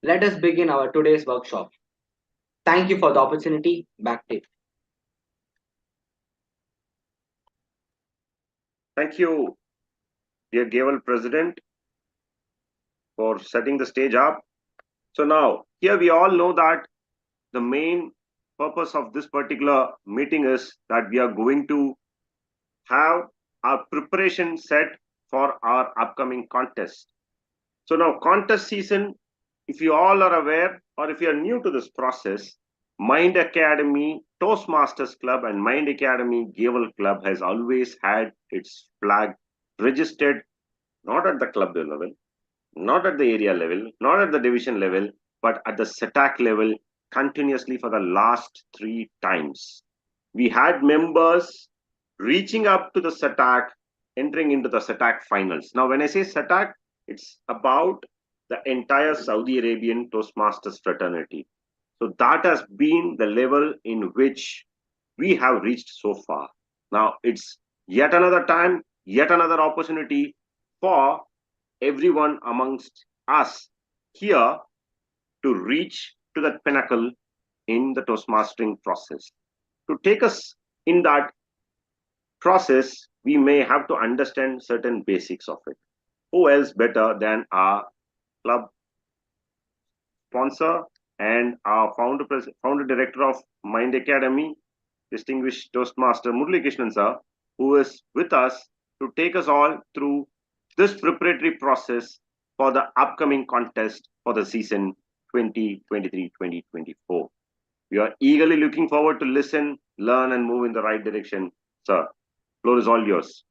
Let us begin our today's workshop. Thank you for the opportunity. Back to you. Thank you, dear Gavel President, for setting the stage up. So now, here we all know that the main purpose of this particular meeting is that we are going to have our preparation set for our upcoming contest. So now, contest season, if you all are aware or if you are new to this process, Mind Academy Toastmasters Club and Mind Academy Gavel Club has always had its flag registered not at the club level, not at the area level, not at the division level, but at the SATAC level continuously for the last 3 times. We had members reaching up to the SATAC, entering into the SATAC finals. Now, when I say SATAC, it's about the entire Saudi Arabian Toastmasters fraternity. So that has been the level in which we have reached so far. Now, it's yet another time, yet another opportunity for everyone amongst us here to reach to that pinnacle in the Toastmastering process. To take us in that process, we may have to understand certain basics of it. Who else better than our club sponsor and our founder director of Mind Academy, distinguished Toastmaster Murli Krishnan sir, who is with us to take us all through this preparatory process for the upcoming contest for the season 2023-2024. We are eagerly looking forward to listen, learn, and move in the right direction. Sir, floor is all yours.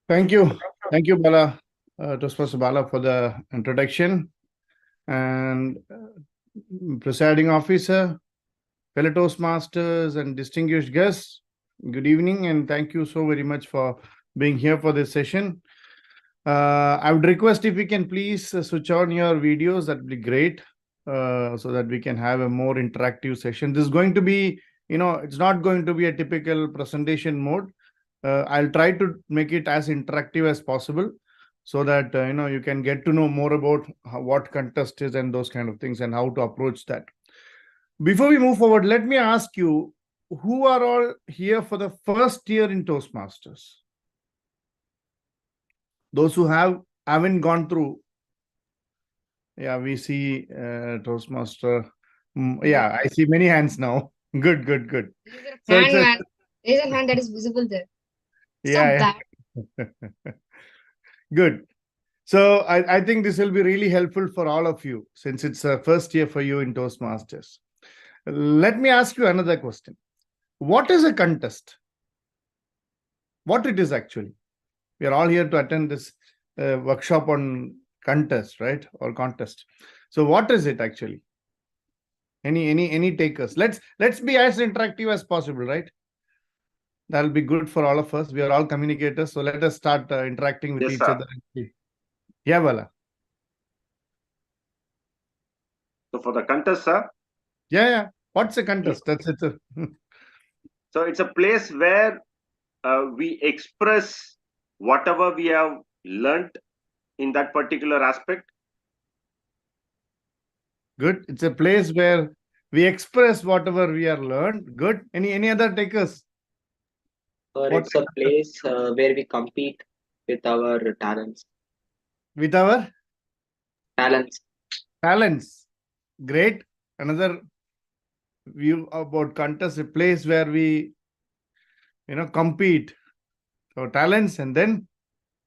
Thank you. Thank you, Bala, Toastmaster Bala, for the introduction. And presiding officer, fellow Toastmasters, and distinguished guests, good evening, and thank you so very much for being here for this session. I would request if we can please switch on your videos, that would be great, so that we can have a more interactive session. This is going to be, it's not going to be a typical presentation mode. I'll try to make it as interactive as possible so that, you can get to know more about what contest is and those kind of things and how to approach that. Before we move forward, let me ask you, who are all here for the first year in Toastmasters? Those who haven't gone through. Yeah, we see Toastmaster. Yeah, I see many hands now. Good. There's a hand that is visible there. Yeah. Good. So I think this will be really helpful for all of you since it's a first year for you in Toastmasters. Let me ask you another question. What is a contest? What it is actually? We are all here to attend this workshop on contest, right? Or contest. So what is it actually? Any takers? Let's be as interactive as possible, right? That'll be good for all of us. We are all communicators, so let us start interacting with each other. Yeah, Bala. So for the contest, sir? Yeah. What's a contest? That's it. So it's a place where we express whatever we have learned in that particular aspect. Good. It's a place where we express whatever we are learned. Good. Any other takers? It's a place where we compete with our talents. With our? Talents. Great. Another view about contest, a place where we, compete. So talents, and then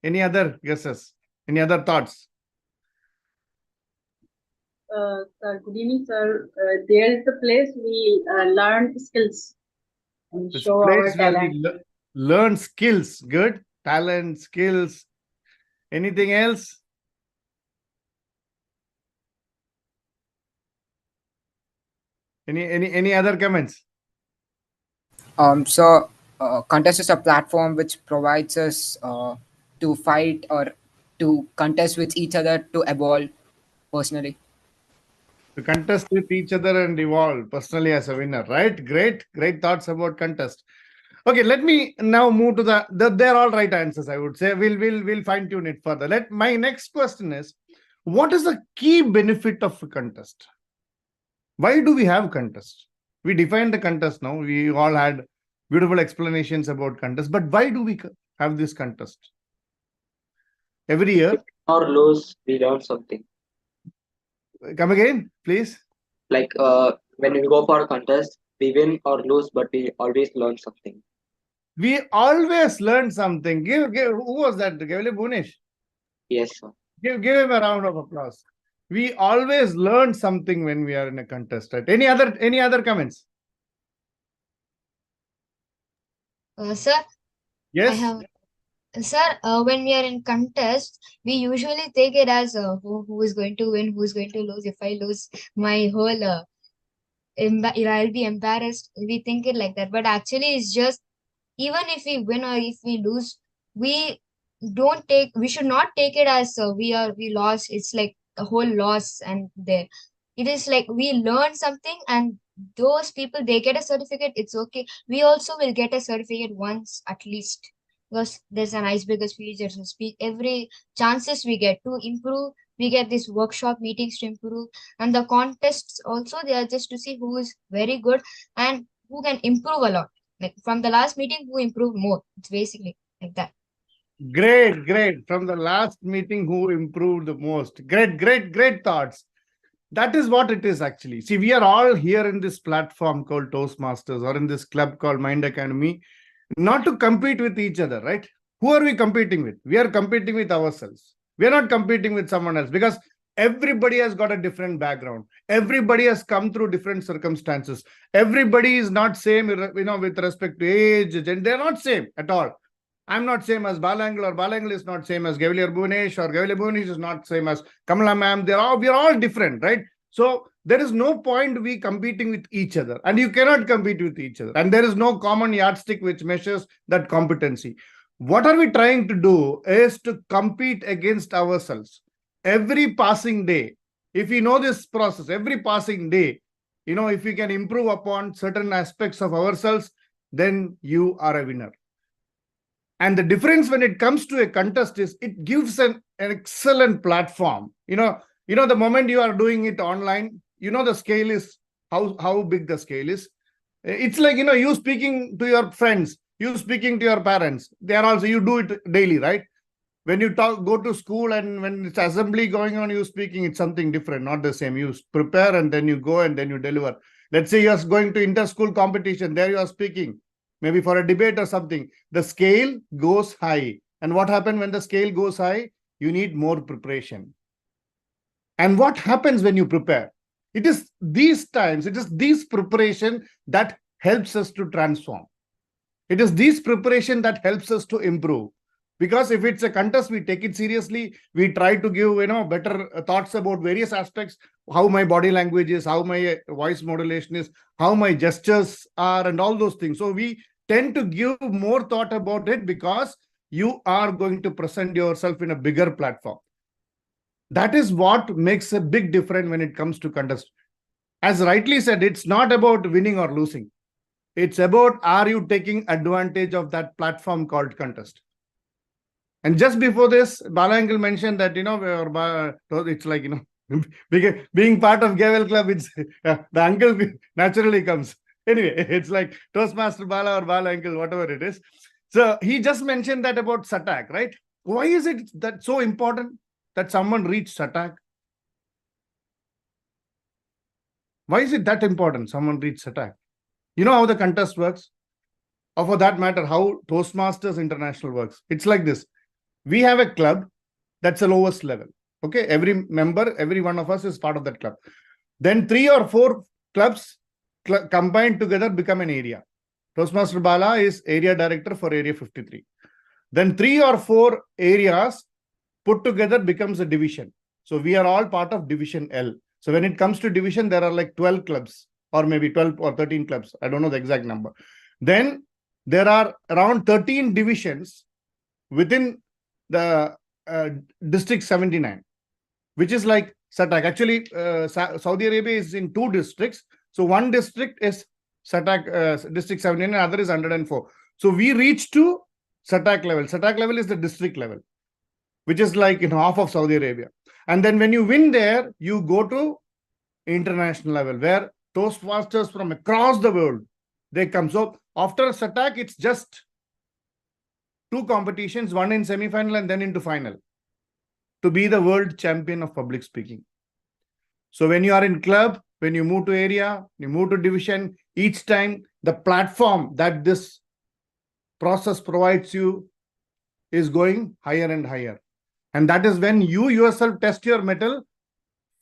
any other guesses? Any other thoughts? Sir, good evening, sir. There is the place we learn skills and show our talent. Learn skills. Good. Talent, skills. Anything else? Any other comments? Contest is a platform which provides us to fight or to contest with each other to evolve personally. To contest with each other and evolve personally as a winner, right? Great thoughts about contest. Okay, let me now move to they're all right answers, I would say. We'll fine tune it further. My next question is, What is the key benefit of a contest? Why do we have contest? We defined the contest now. We all had beautiful explanations about contest, but why do we have this contest? Every year. Or lose, we learn something. Come again, please. Like when we go for a contest, we win or lose, but we always learn something. We always learn something. Who was that? Gavile Bhunesh. Yes, sir. Give him a round of applause. We always learn something when we are in a contest, right? Any other comments? Sir, Yes. I have. Sir, when we are in contest, we usually take it as who is going to win, who is going to lose. If I lose, my whole I'll be embarrassed. We think it like that, but actually, it's just even if we win or if we lose, we should not take it as we lost. It's like a whole loss, and there, it is like we learn something, and those people they get a certificate. It's okay. We also will get a certificate once at least, because there's an icebreaker speech, there's a speech, every chances we get to improve, we get these workshop meetings to improve, and the contests also, they are just to see who is very good and who can improve a lot. Like from the last meeting, who improved more. It's basically like that. Great. From the last meeting, who improved the most? Great thoughts. That is what it is actually. See, we are all here in this platform called Toastmasters or in this club called Mind Academy, not to compete with each other, right? Who are we competing with? We are competing with ourselves. We are not competing with someone else, because everybody has got a different background. Everybody has come through different circumstances. Everybody is not same, with respect to age, and they're not same at all. I'm not same as Balangal, or Balangal is not same as Gavile Bhunesh, or Gavile Bhunesh is not same as Kamala ma'am. We are all different, right? So there is no point we competing with each other, and you cannot compete with each other. And there is no common yardstick which measures that competency. What are we trying to do is to compete against ourselves. Every passing day, if we know this process, every passing day, if we can improve upon certain aspects of ourselves, then you are a winner. And the difference when it comes to a contest is it gives an excellent platform. The moment you are doing it online, the scale is how big the scale is. It's like, you speaking to your friends, you speaking to your parents. They are also, you do it daily, right? When you go to school and when it's assembly going on, you speaking, it's something different, not the same. You prepare and then you go and then you deliver. Let's say you're going to inter-school competition, there you are speaking. Maybe for a debate or something, the scale goes high. And what happens when the scale goes high? You need more preparation. And what happens when you prepare? It is these times, it is this preparation that helps us to transform. It is this preparation that helps us to improve. Because if it's a contest, we take it seriously. We try to give, better thoughts about various aspects, how my body language is, how my voice modulation is, how my gestures are, and all those things. So we tend to give more thought about it because you are going to present yourself in a bigger platform. That is what makes a big difference when it comes to contest. As rightly said, it's not about winning or losing. It's about, are you taking advantage of that platform called contest? And just before this, Balangal mentioned that, it's like, being part of Gavel Club, it's the uncle naturally comes. Anyway, it's like Toastmaster Bala or Bala uncle, whatever it is. So he just mentioned that about SATAC, right? Why is it that so important that someone reach SATAC? Why is it that important someone reach SATAC? You know how the contest works? Or for that matter, how Toastmasters International works. It's like this. We have a club that's the lowest level. Okay, every member, every one of us is part of that club. Then 3 or 4 clubs combined together become an area. Toastmaster Bala is area director for area 53. Then 3 or 4 areas put together becomes a division. So we are all part of division L. So when it comes to division, there are like 12 clubs or maybe 12 or 13 clubs. I don't know the exact number. Then there are around 13 divisions within the district 79, which is like SATAC. Actually, Saudi Arabia is in 2 districts. So one district is SATAC, district 79, and other is 104. So we reach to SATAC level. SATAC level is the district level, which is like half of Saudi Arabia. And then when you win there, you go to international level where Toastmasters from across the world, they come. So after SATAC, it's just 2 competitions, one in semi-final and then into final, to be the world champion of public speaking. So when you are in club, when you move to area, you move to division, each time the platform that this process provides you is going higher and higher. And that is when you yourself test your mettle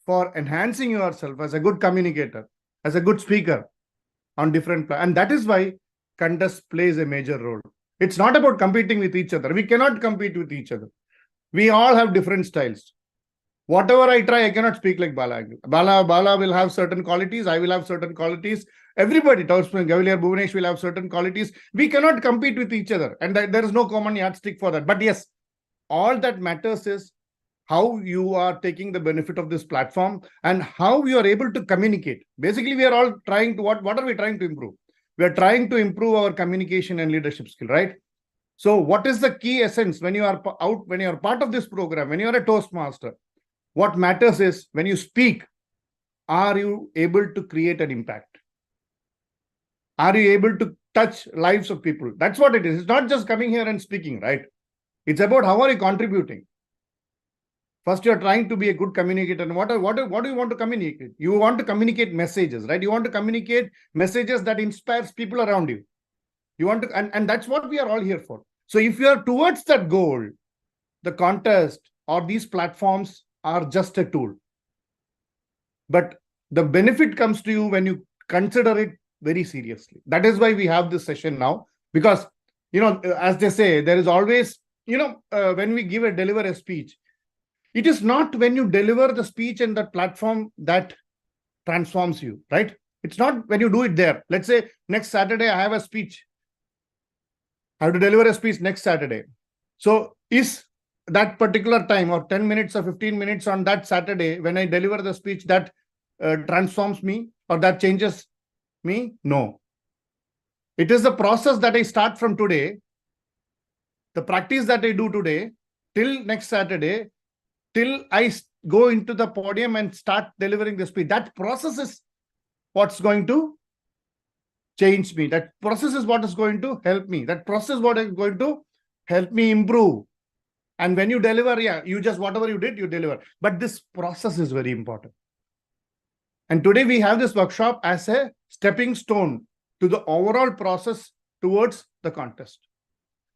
for enhancing yourself as a good communicator, as a good speaker on different and that is why contest plays a major role. It's not about competing with each other. We cannot compete with each other. We all have different styles. Whatever I try, I cannot speak like Bala. Bala will have certain qualities. I will have certain qualities. Everybody, Gavalier, Bhuvanesh will have certain qualities. We cannot compete with each other. And there is no common yardstick for that. But yes, all that matters is how you are taking the benefit of this platform and how you are able to communicate. Basically, we are all trying to, what are we trying to improve? We are trying to improve our communication and leadership skill, right? So what is the key essence when you are out, when you are part of this program, when you are a Toastmaster? What matters is when you speak, are you able to create an impact? Are you able to touch lives of people? That's what it is. It's not just coming here and speaking, right? It's about how are you contributing. First, you're trying to be a good communicator. And what do you want to communicate? You want to communicate messages, right? You want to communicate messages that inspires people around you. You want to, and that's what we are all here for. So if you are towards that goal, the contest or these platforms are just a tool. But the benefit comes to you when you consider it very seriously. That is why we have this session now, because, as they say, there is always, when we deliver a speech, it is not when you deliver the speech and the platform that transforms you, right? It's not when you do it there. Let's say next Saturday, I have a speech. I have to deliver a speech next Saturday. So is that particular time or 10 minutes or 15 minutes on that Saturday, when I deliver the speech, that transforms me or that changes me? No. It is the process that I start from today, the practice that I do today, till next Saturday, till I go into the podium and start delivering the speech. That process is what's going to change me. That process is what is going to help me. That process is what is going to help me improve. And when you deliver, you just, whatever you did, you deliver. But this process is very important. And today we have this workshop as a stepping stone to the overall process towards the contest.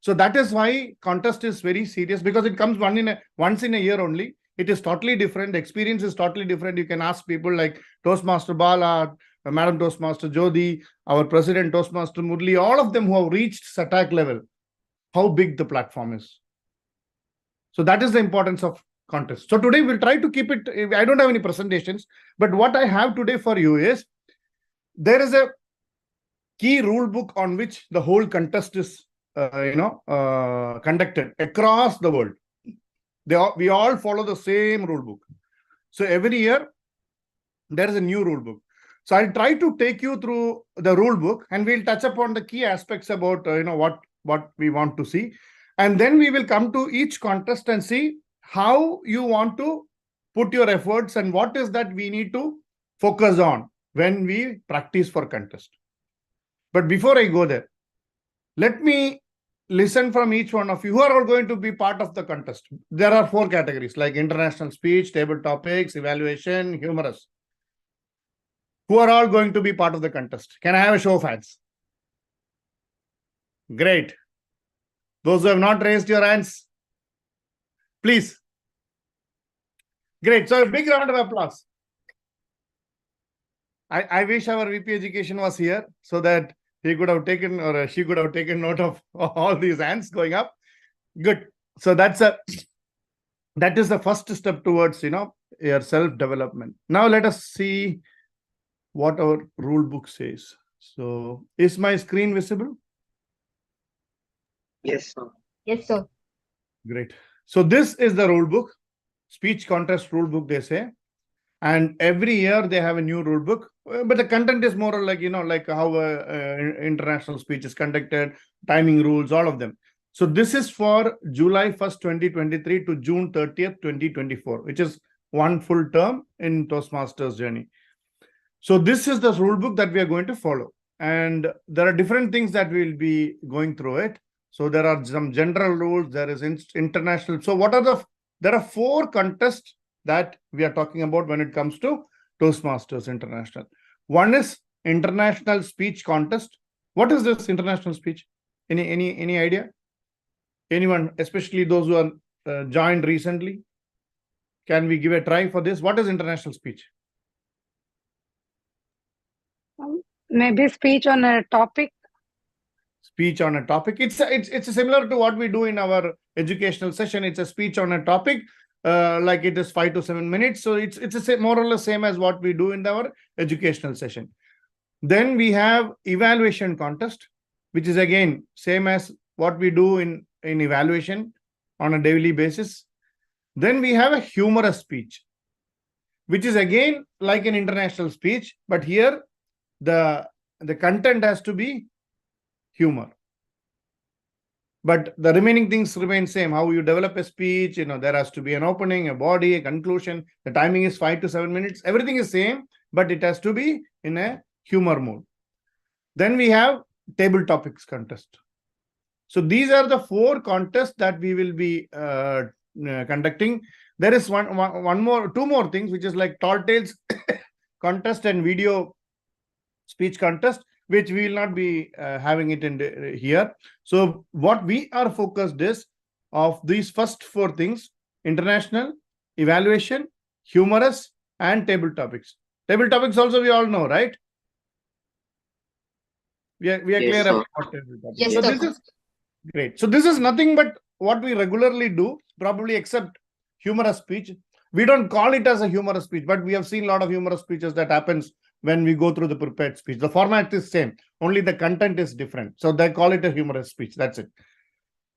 So that is why contest is very serious, because it comes once in a year only. It is totally different. The experience is totally different. You can ask people like Toastmaster Bala, Madam Toastmaster Jodi, our President Toastmaster Murli, all of them who have reached SATAC level, how big the platform is. So that is the importance of contest. So today we'll try to keep it. I don't have any presentations, but what I have today for you is there is a key rule book on which the whole contest is conducted across the world. We all follow the same rule book. So every year there is a new rule book. So I'll try to take you through the rule book, and we'll touch upon the key aspects about what we want to see, and then we will come to each contest and see how you want to put your efforts and what is that we need to focus on when we practice for contest. But before I go there, let me listen from each one of you who are all going to be part of the contest. There are 4 categories like international speech, table topics, evaluation, humorous. Who are all going to be part of the contest? Can I have a show of hands? Great. Those who have not raised your hands, please. Great. So a big round of applause. I wish our VP Education was here so that he could have taken, or she could have taken note of all these hands going up. Good. So that is the first step towards, your self-development. Now let us see what our rule book says. So is my screen visible? Yes, sir. Yes, sir. Great. So this is the rule book, speech contest rule book, they say. And every year they have a new rule book, but the content is more like, like how international speech is conducted, timing rules, all of them. So this is for July 1st, 2023 to June 30th, 2024, which is one full term in Toastmasters journey. So this is the rule book that we are going to follow. And there are different things that we will be going through it. So there are some general rules, there is international. So there are 4 contests that we are talking about when it comes to Toastmasters International. One is International Speech Contest. What is this international speech? Any idea? Anyone, especially those who are joined recently? Can we give a try for this? What is international speech? Maybe speech on a topic. Speech on a topic. It's similar to what we do in our educational session. It's a speech on a topic, like it is 5 to 7 minutes. So it's more or less same as what we do in our educational session. Then we have evaluation contest, which is again same as what we do in evaluation on a daily basis. Then we have a humorous speech, which is again like an international speech, but here the content has to be humor. But the remaining things remain same. How you develop a speech, there has to be an opening, a body, a conclusion. The timing is 5 to 7 minutes. Everything is same, but it has to be in a humor mode. Then we have table topics contest. So these are the 4 contests that we will be conducting. There is two more things, which is like Tall Tales contest and video speech contest, which we will not be having it in here. So what we are focused is of these first 4 things: international, evaluation, humorous, and table topics. Table topics also we all know, right? We are Yes, clear sir. about what table topics. Yes, So sir. this is great. So this is nothing but what we regularly do, probably except humorous speech. We don't call it as a humorous speech, but we have seen a lot of humorous speeches that happens when we go through the prepared speech. The format is same, only the content is different. So they call it a humorous speech. That's it.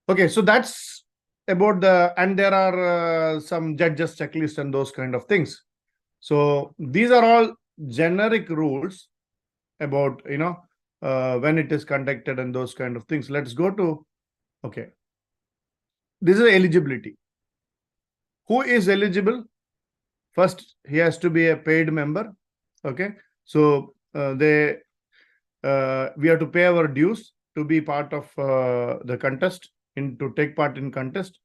Okay, so that's about and there are some judges checklist and those kind of things. So these are all generic rules about, when it is conducted and those kind of things. Let's go to, okay. This is eligibility. Who is eligible? First, he has to be a paid member. Okay. So we have to pay our dues to be part of the contest, to take part in contest.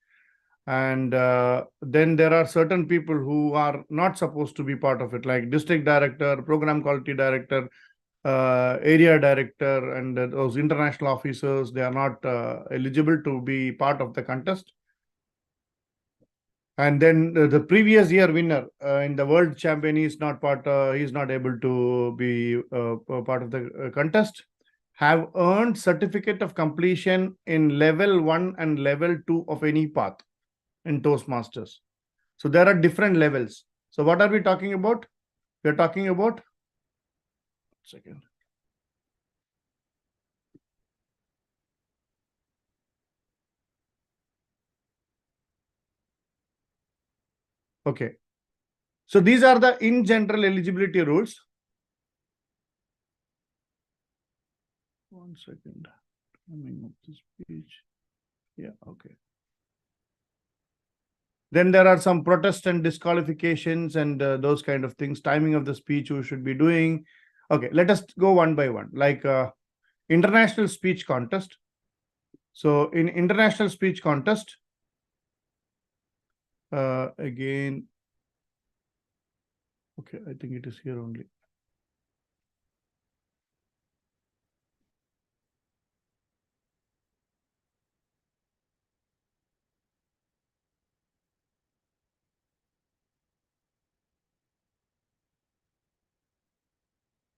And then there are certain people who are not supposed to be part of it, like district director, program quality director, area director, and those international officers. They are not eligible to be part of the contest. And then the previous year winner in the world champion is not he is not able to be part of the contest. Have earned certificate of completion in level 1 and level 2 of any path in Toastmasters. So there are different levels. So what are we talking about? We are talking about, second. Okay. So these are the in general eligibility rules. One second. Coming up this page. Yeah, okay. Then there are some protest and disqualifications and those kind of things. Timing of the speech we should be doing. Okay, let us go one by one. Like international speech contest. So in international speech contest, again, okay, I think it is here only.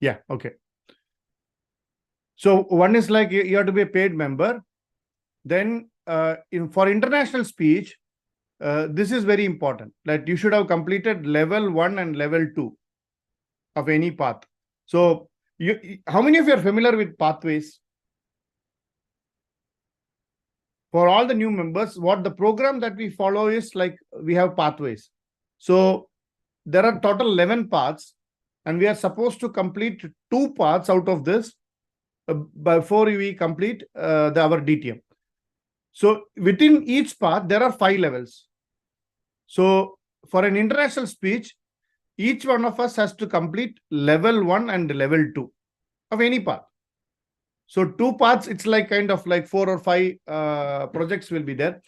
Yeah, okay. So one is like you have to be a paid member. Then for international speech, this is very important, that you should have completed level 1 and level 2 of any path. So how many of you are familiar with pathways? For all the new members, what the program that we follow is like we have pathways. So there are total 11 paths, and we are supposed to complete 2 paths out of this before we complete our DTM. So within each path, there are 5 levels. So for an international speech, each one of us has to complete level 1 and level 2 of any part. So 2 parts, it's like kind of like 4 or 5 projects will be there.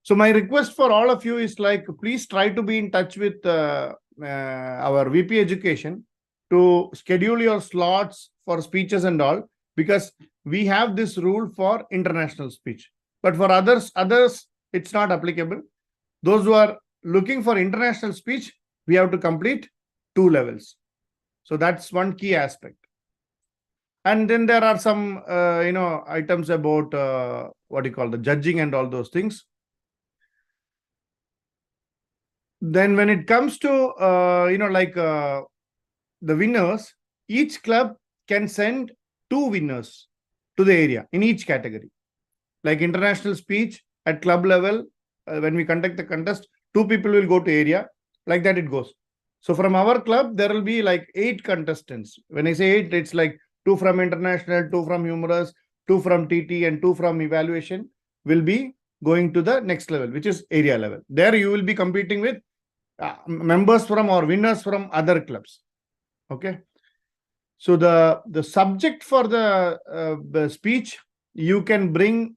So my request for all of you is like, please try to be in touch with our VP Education to schedule your slots for speeches and all, because we have this rule for international speech. But for others, it's not applicable. Those who are looking for international speech, we have to complete 2 levels. So that's one key aspect. And then there are some, items about the judging and all those things. Then when it comes to, the winners, each club can send 2 winners to the area in each category. Like international speech at club level, when we conduct the contest, 2 people will go to area. Like that it goes. So from our club, there will be like 8 contestants. When I say 8, it's like 2 from international, 2 from humorous, 2 from TT, and 2 from evaluation will be going to the next level, which is area level. There you will be competing with members from or winners from other clubs. Okay. So the subject for the speech, you can bring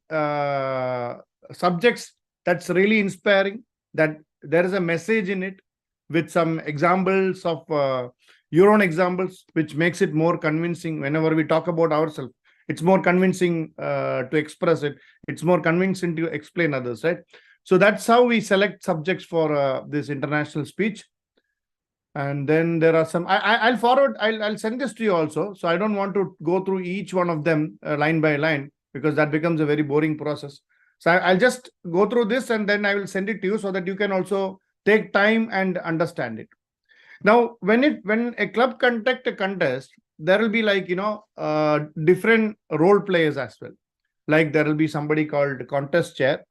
subjects that's really inspiring, that there is a message in it, with some examples of your own examples, which makes it more convincing. Whenever we talk about ourselves, it's more convincing to express it. It's more convincing to explain others, right? So that's how we select subjects for this international speech. And then there are some, I'll send this to you also. So I don't want to go through each one of them line by line, because that becomes a very boring process. So I'll just go through this and then I will send it to you so that you can also take time and understand it. Now, when a club conduct a contest, there will be like, different role players as well. Like there will be somebody called contest chair,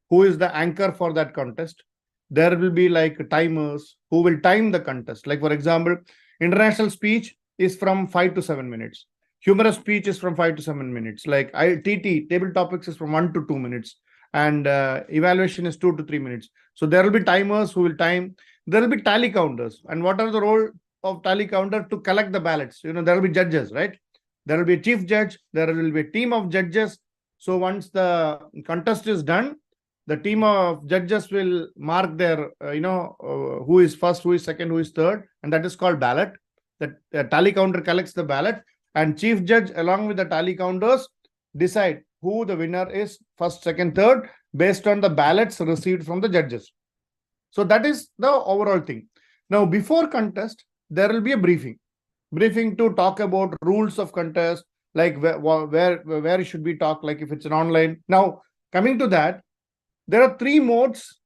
who is the anchor for that contest. There will be like timers who will time the contest. Like for example, international speech is from 5 to 7 minutes. Humorous speech is from 5 to 7 minutes. Like TT, table topics, is from 1 to 2 minutes. And evaluation is 2 to 3 minutes. So there will be timers who will time. There will be tally counters. And what are the role of tally counter? To collect the ballots. There will be judges, right? There will be a chief judge. There will be a team of judges. So once the contest is done, the team of judges will mark their, who is first, who is second, who is third. And that is called ballot. The tally counter collects the ballot. And chief judge, along with the tally counters, decide who the winner is, first, second, third, based on the ballots received from the judges. So that is the overall thing. Now, before contest, there will be a briefing to talk about rules of contest, like where should we talk, like if it's an online. Now, coming to that, there are 3 modes.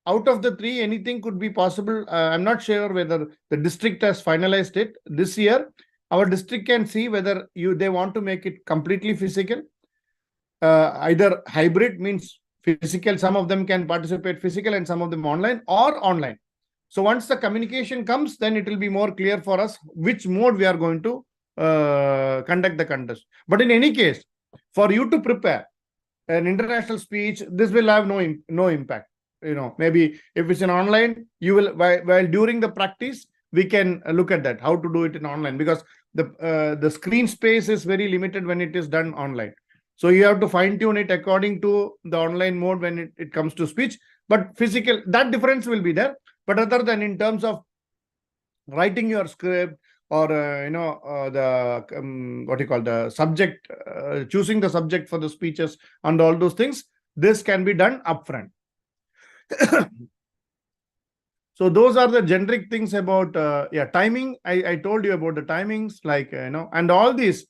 Out of the 3, anything could be possible. I'm not sure whether the district has finalized it. This year, our district can see whether they want to make it completely physical. Either hybrid, means physical, some of them can participate physical and some of them online, or online. So once the communication comes, then it will be more clear for us which mode we are going to conduct the contest. But in any case, for you to prepare an international speech, this will have no impact. Maybe if it's an online, you will, while during the practice, we can look at that, how to do it in online, because the screen space is very limited when it is done online. So you have to fine tune it according to the online mode when it comes to speech. But physical, that difference will be there. But other than in terms of writing your script or, the subject, choosing the subject for the speeches and all those things, this can be done upfront. So those are the generic things about, timing. I told you about the timings, like, and all these,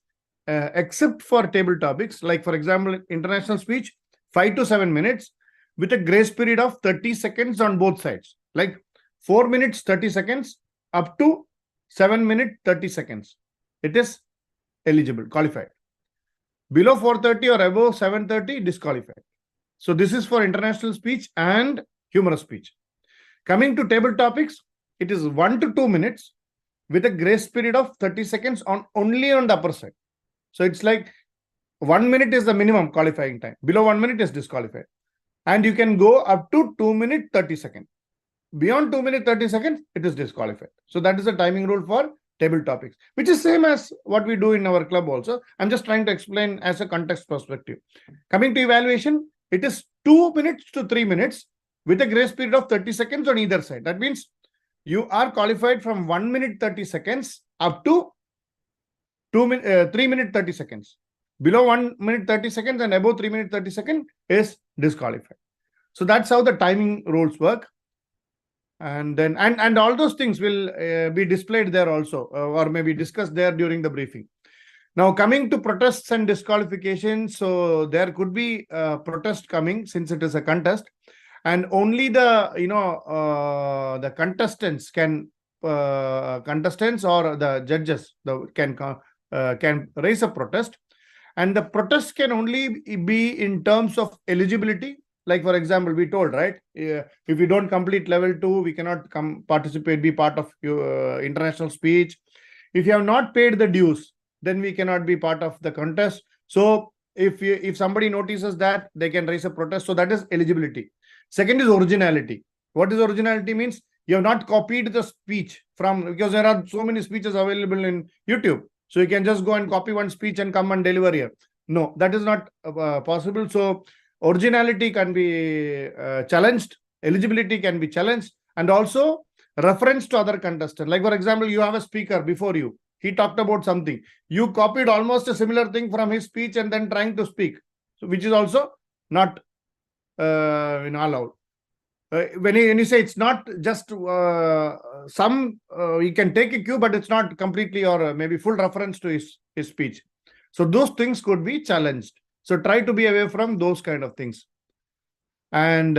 except for table topics, like for example, international speech, 5 to 7 minutes with a grace period of 30 seconds on both sides, like 4 minutes, 30 seconds up to 7 minutes, 30 seconds. It is eligible, qualified. Below 4:30 or above 7:30, disqualified. So this is for international speech and humorous speech. Coming to table topics, it is 1 to 2 minutes with a grace period of 30 seconds only on the upper side. So it's like 1 minute is the minimum qualifying time. Below 1 minute is disqualified. And you can go up to 2 minutes, 30 seconds. beyond 2 minutes 30 seconds, it is disqualified. So that is the timing rule for table topics, which is same as what we do in our club also. I'm just trying to explain as a context perspective. Coming to evaluation, it is 2 minutes to 3 minutes with a grace period of 30 seconds on either side. That means you are qualified from 1 minute 30 seconds up to 3 minute 30 seconds. Below 1 minute 30 seconds and above 3 minute 30 seconds is disqualified. So that's how the timing rules work. And then and all those things will be displayed there also, or maybe discussed there during the briefing. Now coming to protests and disqualifications, so there could be protest coming since it is a contest, and only the the contestants or the judges can raise a protest, and the protest can only be in terms of eligibility. Like, for example, we told, right, if we don't complete level 2, we cannot participate, be part of international speech. If you have not paid the dues, then we cannot be part of the contest. So if somebody notices that, they can raise a protest. So that is eligibility. Second is originality. What is originality means? You have not copied the speech because there are so many speeches available in YouTube. So you can just go and copy one speech and come and deliver here. No, that is not possible. So originality can be challenged, eligibility can be challenged, and also reference to other contestants. Like, for example, you have a speaker before you. He talked about something. You copied almost a similar thing from his speech and then trying to speak, so which is also not allowed. When you say it's not just some, you can take a cue, but it's not completely or maybe full reference to his speech. So those things could be challenged. So try to be away from those kind of things. And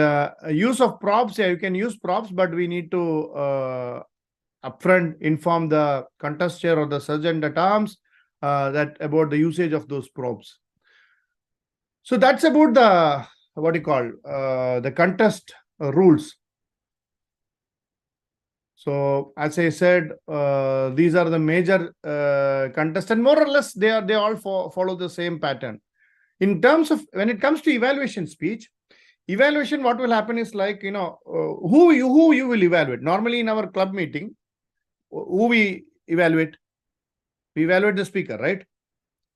use of props, yeah, you can use props, but we need to upfront inform the contest chair or the sergeant at arms that about the usage of those props. So that's about the the contest rules. So as I said, these are the major contests, and more or less they all follow the same pattern. In terms of when it comes to evaluation speech, what will happen is like, who you will evaluate. Normally in our club meeting, who we evaluate? We evaluate the speaker, right?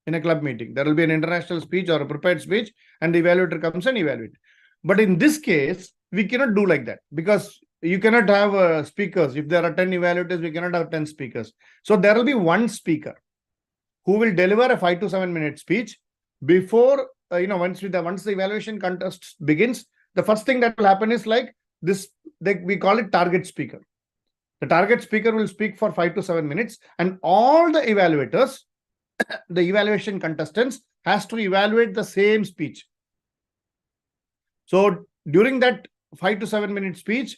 In a club meeting, there will be an international speech or a prepared speech, and the evaluator comes and evaluates. But in this case, we cannot do like that, because you cannot have speakers. If there are 10 evaluators, we cannot have 10 speakers. So there will be one speaker who will deliver a 5 to 7 minute speech before, once the evaluation contest begins. The first thing that will happen is like this, we call it target speaker. The target speaker will speak for 5 to 7 minutes, and all the evaluators, the evaluation contestants, has to evaluate the same speech. So during that 5 to 7 minute speech,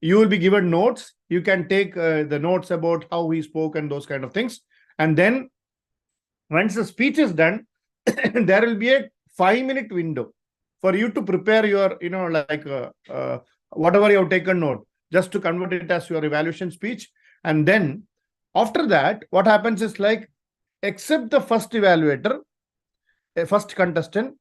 you will be given notes. You can take the notes about how he spoke and those kind of things. And then once the speech is done, there will be a 5-minute window for you to prepare your, whatever you have taken note, just to convert it as your evaluation speech. And then after that, what happens is like, except the first evaluator, first contestant,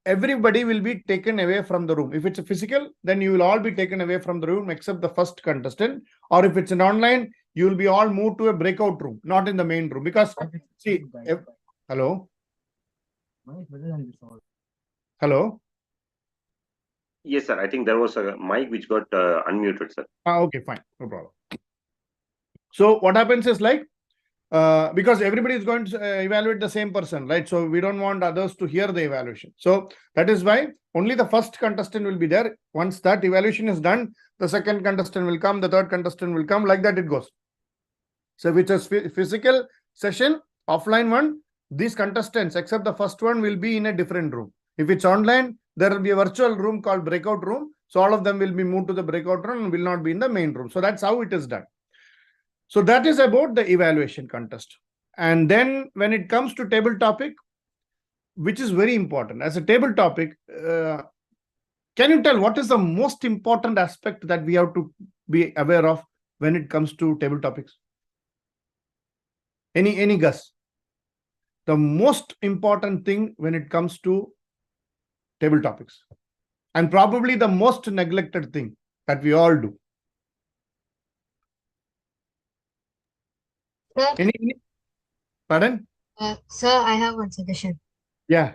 everybody will be taken away from the room. If it's a physical, then you will all be taken away from the room except the first contestant. Or if it's an online, you will be all moved to a breakout room, not in the main room. Because, see, hello? Hello? Yes, sir. I think there was a mic which got unmuted, sir. Okay, fine. No problem. So what happens is like, because everybody is going to evaluate the same person, right? So we don't want others to hear the evaluation. So that is why only the first contestant will be there. Once that evaluation is done, the second contestant will come, the third contestant will come, like that it goes. So if it's a physical session, offline one, these contestants, except the first one, will be in a different room. If it's online, there will be a virtual room called breakout room. So all of them will be moved to the breakout room and will not be in the main room. So that's how it is done. So that is about the evaluation contest. And then when it comes to table topic, which is very important as a table topic, can you tell what is the most important aspect that we have to be aware of when it comes to table topics? Any guess? The most important thing when it comes to table topics, and probably the most neglected thing that we all do. Sir, Pardon? sir, I have one suggestion. Yeah.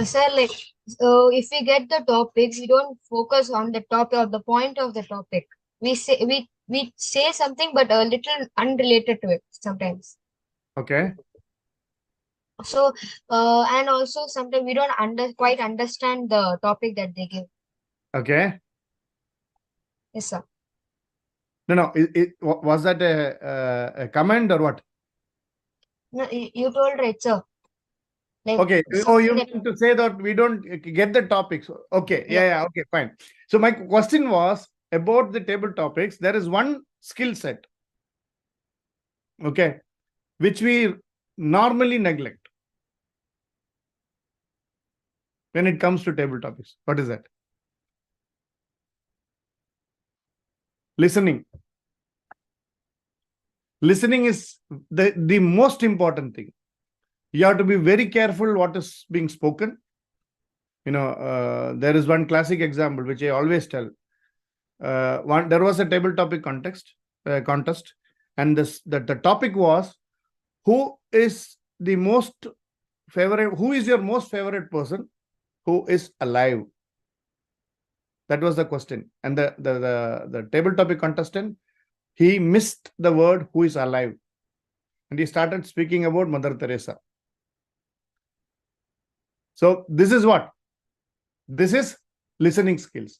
Sir, like, so if we get the topics, we don't focus on the topic or the point of the topic. We say something, but a little unrelated to it sometimes. Okay. So, and also sometimes we don't quite understand the topic that they give. Okay. Yes, sir. No. Was that a comment or what? No, you told right, sir. Like, Okay. Oh, something you that- mean to say that we don't get the topics. Okay. Yeah. Yeah. Okay. Fine. So my question was about the table topics. There is one skill set. Okay. Which we normally neglect when it comes to table topics. What is that? Listening. Listening is the most important thing. You have to be very careful what is being spoken. There is one classic example which I always tell. There was a table topic contest, and the topic was who is your most favorite person who is alive. That was the question, and the table topic contestant, he missed the word who is alive, and he started speaking about Mother Teresa. So this is what? This is listening skills.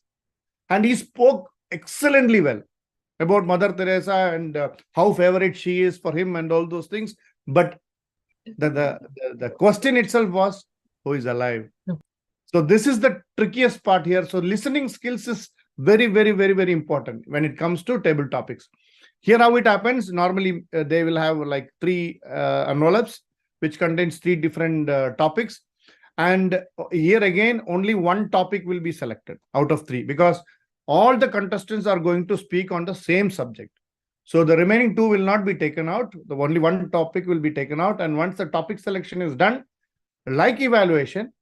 And he spoke excellently well about Mother Teresa and how favorite she is for him and all those things. But the question itself was, who is alive? So this is the trickiest part here. So listening skills is very, very, very, very important when it comes to table topics. Here how it happens, normally they will have like 3 envelopes, which contains 3 different topics. And here again, only one topic will be selected out of 3 because all the contestants are going to speak on the same subject. So the remaining 2 will not be taken out. The only one topic will be taken out. And once the topic selection is done, like evaluation,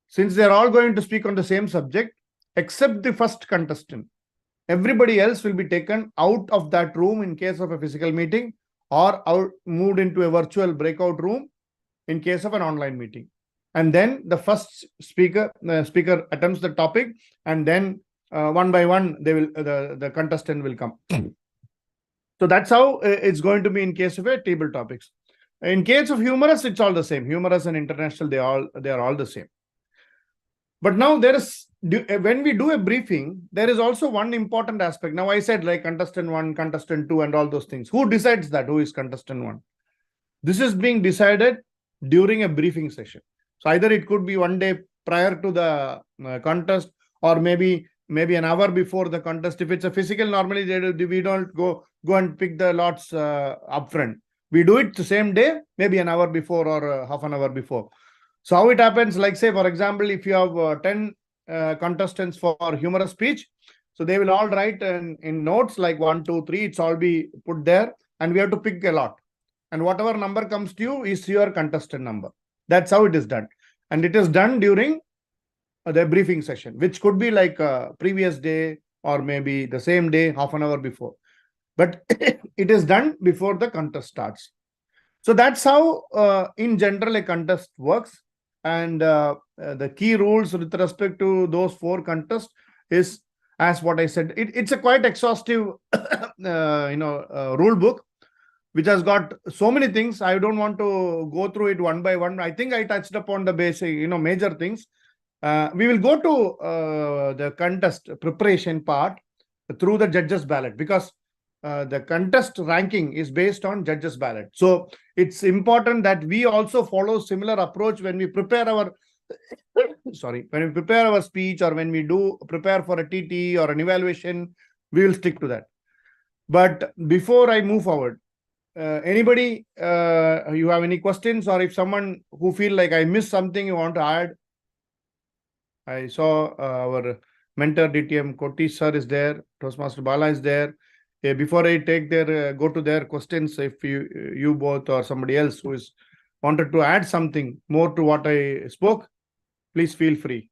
since they're all going to speak on the same subject, except the first contestant, everybody else will be taken out of that room in case of a physical meeting or moved into a virtual breakout room in case of an online meeting. And then the first speaker attempts the topic, and then one by one the contestant will come. So that's how it's going to be in case of a table topics. In case of humorous, it's all the same. Humorous and international, they are all the same. But now when we do a briefing, there is also one important aspect. Now I said like contestant 1, contestant 2, and all those things. Who decides that? Who is contestant 1? This is being decided during a briefing session. So either it could be one day prior to the contest, or maybe an hour before the contest. If it's a physical, normally we don't go and pick the lots upfront. We do it the same day, maybe an hour before or half an hour before. So how it happens, like say, for example, if you have 10 contestants for humorous speech, so they will all write in notes like 1, 2, 3, it's all be put there, and we have to pick a lot. And whatever number comes to you is your contestant number. That's how it is done. And it is done during the briefing session, which could be like previous day or maybe the same day, half an hour before. But it is done before the contest starts. So that's how, in general, a contest works. And the key rules with respect to those 4 contests is, as what I said, it's a quite exhaustive, rule book, which has got so many things. I don't want to go through it one by one. I think I touched upon the basic, major things. We will go to the contest preparation part through the judges' ballot, because the contest ranking is based on judges' ballot. So it's important that we also follow similar approach when we prepare our when we prepare our speech, or when we do prepare for a TT or an evaluation, we will stick to that. But before I move forward, anybody, you have any questions, or if someone who feel like I missed something you want to add? I saw our mentor DTM Koti sir is there, Toastmaster Bala is there. Before I take go to their questions, if you both or somebody else who is wanted to add something more to what I spoke, please feel free.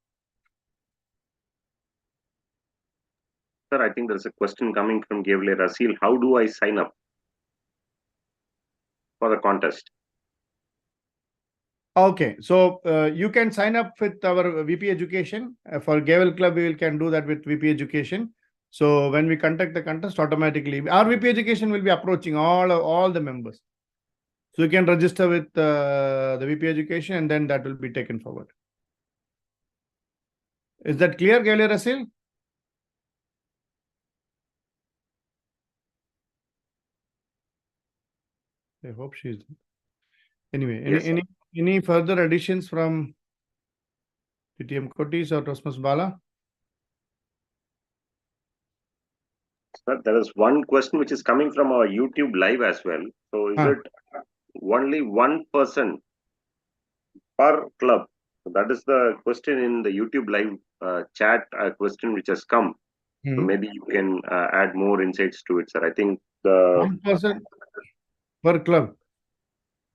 Sir, I think there's a question coming from Gavle Rasil. How do I sign up? for the contest. Okay, so you can sign up with our VP Education. For Gavel Club, we can do that with VP Education. So when we conduct the contest, automatically our VP Education will be approaching all the members. So you can register with the VP Education, and then that will be taken forward. Is that clear, Gayle Rasil? I hope she's. Anyway, Yes, sir. any further additions from DTM Kotis or Tosmas Bala? Sir, there is one question which is coming from our YouTube live as well. So is it only one person per club? So that is the question in the YouTube live chat question which has come. So maybe you can add more insights to it, sir. I think the 1% per club.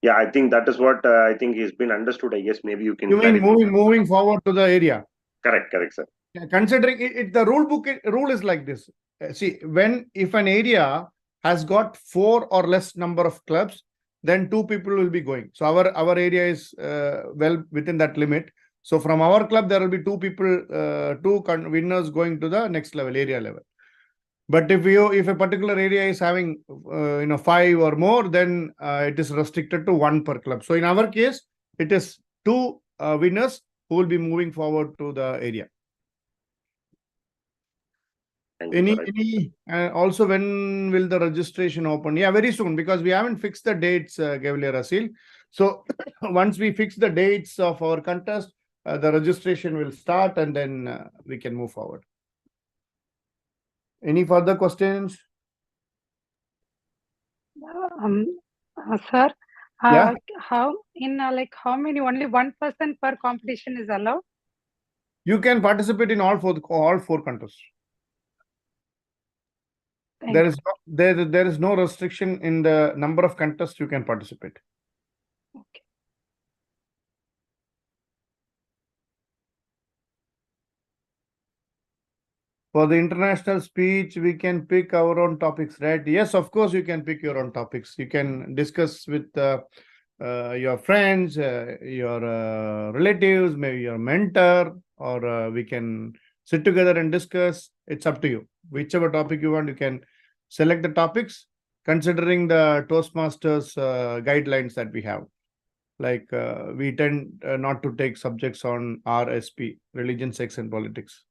yeah, I think that is what I think has been understood. I guess maybe you can You mean clarify. moving forward to the area? Correct, sir. Considering the rule is like this. See, if an area has got 4 or less number of clubs, then 2 people will be going. So our area is well within that limit. So from our club, there will be 2 people, 2 winners going to the next level, area level. But if a particular area is having 5 or more, then it is restricted to 1 per club. So in our case, it is 2 winners who will be moving forward to the area. Thank you, sir. Also, when will the registration open? Yeah, very soon, because we haven't fixed the dates, Gavalier Rasil. So once we fix the dates of our contest, the registration will start, and then we can move forward. Any further questions? Sir, Yeah. how many, only 1% per competition is allowed? You can participate in all four contests. There is no restriction in the number of contests you can participate. Okay. For the international speech, we can pick our own topics, right? Yes, of course, you can pick your own topics. You can discuss with your friends, your relatives, maybe your mentor, or we can sit together and discuss. It's up to you. Whichever topic you want, you can select the topics considering the Toastmasters guidelines that we have. Like we tend not to take subjects on RSP, religion, sex, and politics.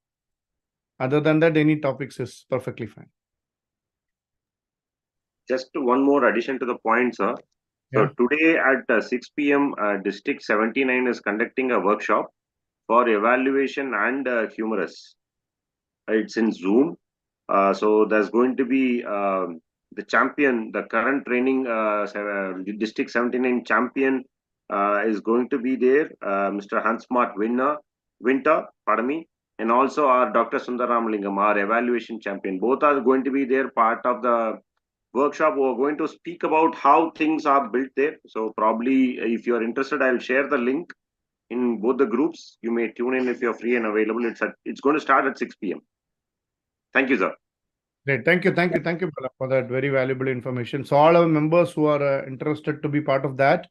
Other than that, any topics is perfectly fine. Just one more addition to the point, sir. So Yeah. today at 6 p.m., District 79 is conducting a workshop for evaluation and humorous. It's in Zoom. So there's going to be the champion, the current training District 79 champion is going to be there, Mr. Hansmart Winter, pardon me, and also our Dr. Sundaram, our evaluation champion. Both are going to be there, part of the workshop. We're going to speak about how things are built there. So probably if you're interested, I'll share the link in both the groups. You may tune in if you're free and available. It's going to start at 6 p.m. Thank you, sir. Great. Thank you, Bala, for that very valuable information. So all our members who are interested to be part of that,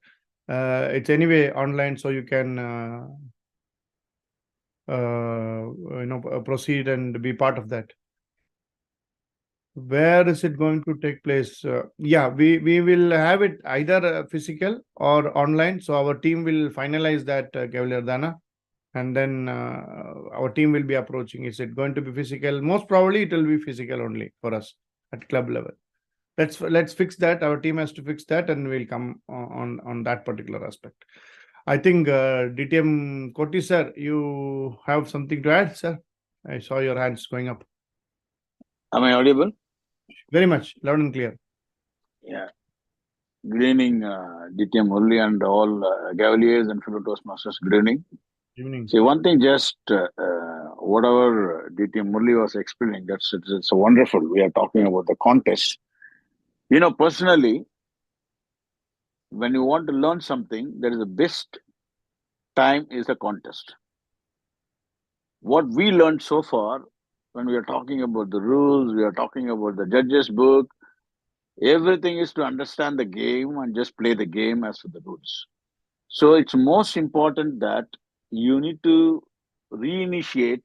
it's anyway online, so you can proceed and be part of that. Where is it going to take place? Yeah, we will have it either physical or online. So our team will finalize that, Gavalier Dana, and then our team will be approaching. Is it going to be physical? Most probably it will be physical only for us at club level. Let's fix that. Our team has to fix that, and we'll come on that particular aspect. I think DTM Koti sir, you have something to add, sir? I saw your hands going up. Am I audible? Very much, loud and clear. Yeah. Good evening, DTM Murli and all Gavaliers and fellow Toastmasters. Good evening. Evening. See, one thing, just whatever DTM Murli was explaining, it's wonderful. We are talking about the contest. You know, personally, when you want to learn something, there is the best time is the contest. What we learned so far, when we are talking about the rules, we are talking about the judges' book, Everything is to understand the game and just play the game as per the rules. So it's most important that you need to reinitiate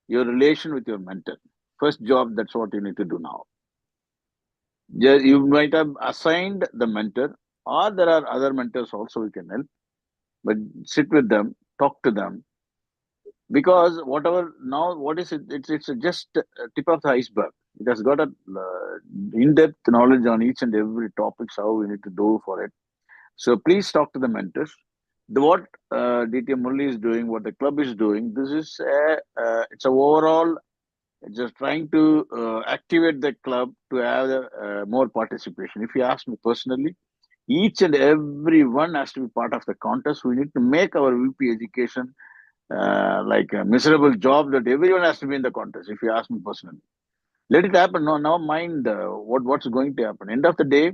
your relation with your mentor. First job, that's what you need to do now. You might have assigned the mentor, or there are other mentors also who can help, but sit with them, talk to them, because whatever now, what is it? It's just a tip of the iceberg. It has got a in-depth knowledge on each and every topics how we need to do for it. So please talk to the mentors. What DTM Murli is doing, what the club is doing, this is it's a overall just trying to activate the club to have more participation. If you ask me personally, each and every one has to be part of the contest. We need to make our VP education like a miserable job that everyone has to be in the contest. If you ask me personally, let it happen. No, now mind what's going to happen. End of the day,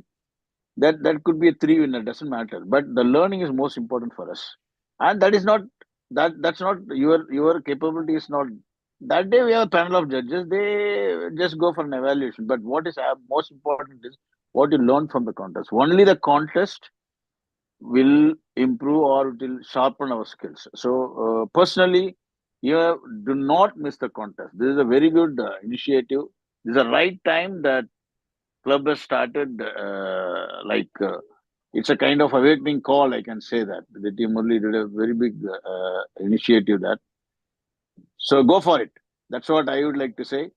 that could be a 3 winner. Doesn't matter. But the learning is most important for us, and that is not that's not your capability is not. That day we have a panel of judges. They just go for an evaluation. But what is most important is what you learn from the contest. Only the contest will improve or it will sharpen our skills. So personally, do not miss the contest. This is a very good initiative. This is the right time that club has started. It's a kind of awakening call. I can say that the team only did a very big initiative that. So go for it. That's what I would like to say.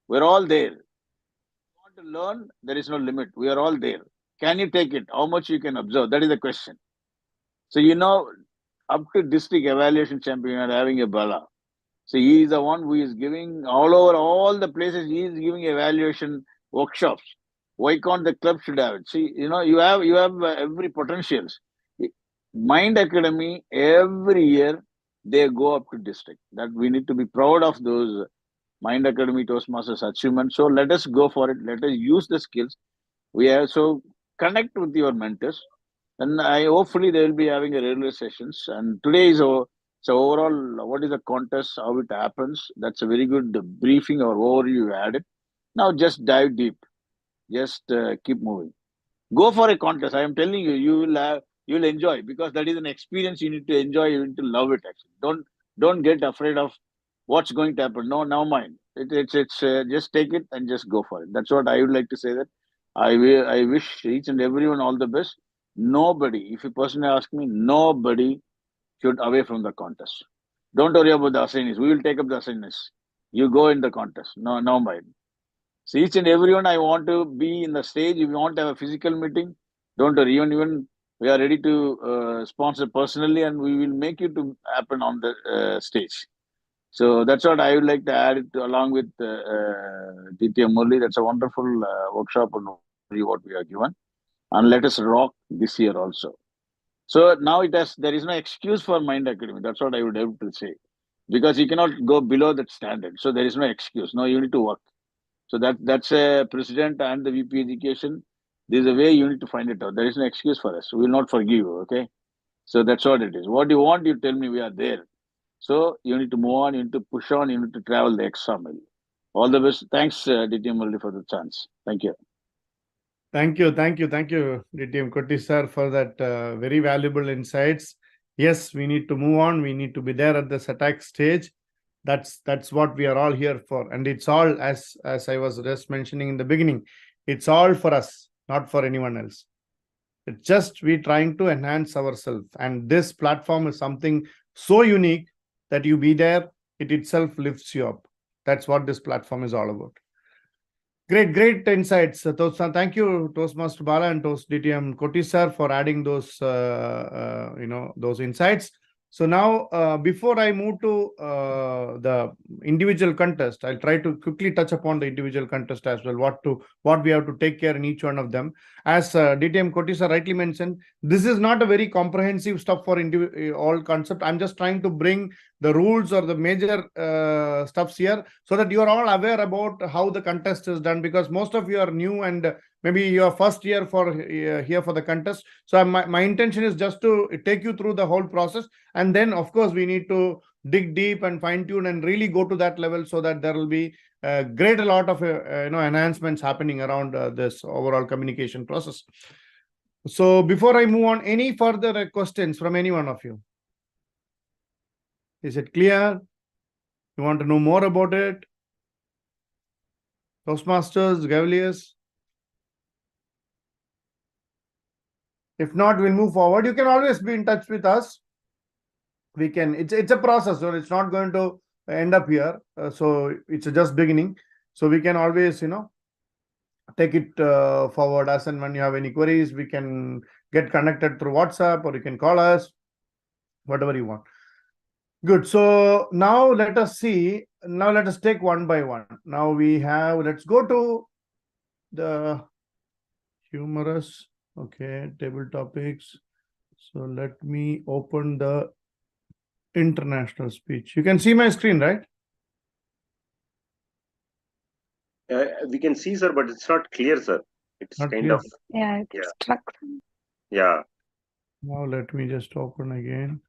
We're all there. If you want to learn, there is no limit. We are all there. Can you take it? How much you can observe? That is the question. So, up to district evaluation champion, are having a Bala. So he is the one who is giving all over all the places. He is giving evaluation workshops. Why can't the club should have it? See, you have every potentials. Mind Academy every year they go up to district. That we need to be proud of those Mind Academy Toastmasters achievements. So let us go for it. Let us use the skills. We have so connect with your mentors, and I hopefully they will be having a regular sessions. And today is so overall, what is the contest? How it happens? That's a very good briefing or overview you had it. Now just dive deep. Just keep moving. Go for a contest. I am telling you, you will enjoy because that is an experience you need to enjoy. You need to love it. Actually, don't get afraid of what's going to happen. No, now mind. It's just take it and just go for it. That's what I would like to say. That I wish each and everyone all the best. Nobody, if you personally ask me, nobody should away from the contest. Don't worry about the assignees. We will take up the assignees. You go in the contest. No mind. So each and everyone, I want to be in the stage. If you want to have a physical meeting, don't worry. Even we are ready to sponsor personally, and we will make you to happen on the stage. So that's what I would like to add it along with DTM Murli. That's a wonderful workshop on what we are given, and let us rock this year also. So now there is no excuse for Mind Academy. That's what I would have to say, because you cannot go below that standard. So there is no excuse. No, you need to work. So that's a president and the VP education. There's a way you need to find it out. There is no excuse for us. We will not forgive you. Okay. So that's what it is. What you want, you tell me. We are there. So you need to move on. You need to push on. You need to travel the extra mile. All the best. Thanks, DTM Murli, for the chance. Thank you. Thank you, DTM Koti sir, for that very valuable insights. Yes, we need to move on. We need to be there at the attack stage. That's what we are all here for, and it's all as I was just mentioning in the beginning. It's all for us, not for anyone else. It's just we trying to enhance ourselves, and this platform is something so unique that you be there. It itself lifts you up. That's what this platform is all about. Great insights. Thank you, Toastmaster Bala and DTM Koti sir, for adding those those insights. So now, before I move to the individual contest, I'll try to quickly touch upon the individual contest as well. What we have to take care in each one of them. As DTM Koti sir rightly mentioned, this is not a very comprehensive stuff for all concept. I'm just trying to bring the rules or the major stuffs here so that you are all aware about how the contest is done, because most of you are new and maybe your first year for here for the contest. So my intention is just to take you through the whole process, and then of course we need to dig deep and fine tune and really go to that level, so that there will be a lot of enhancements happening around this overall communication process. So before I move on, any further questions from any one of you? Is it clear? You want to know more about it? Toastmasters, Gavelius? If not, we'll move forward. You can always be in touch with us. We can, it's a process, so it's not going to end up here. So it's just beginning. So we can always, take it forward as and when you have any queries. We can get connected through WhatsApp, or you can call us, whatever you want. Good. So now let us see. Now let us take one by one. Now let's go to the humorous. Okay, table topics. So let me open the international speech. You can see my screen, right? We can see, sir, but it's not clear, sir. It's Not kind clear. of, Yeah, it's stuck. yeah. Now let me just open again.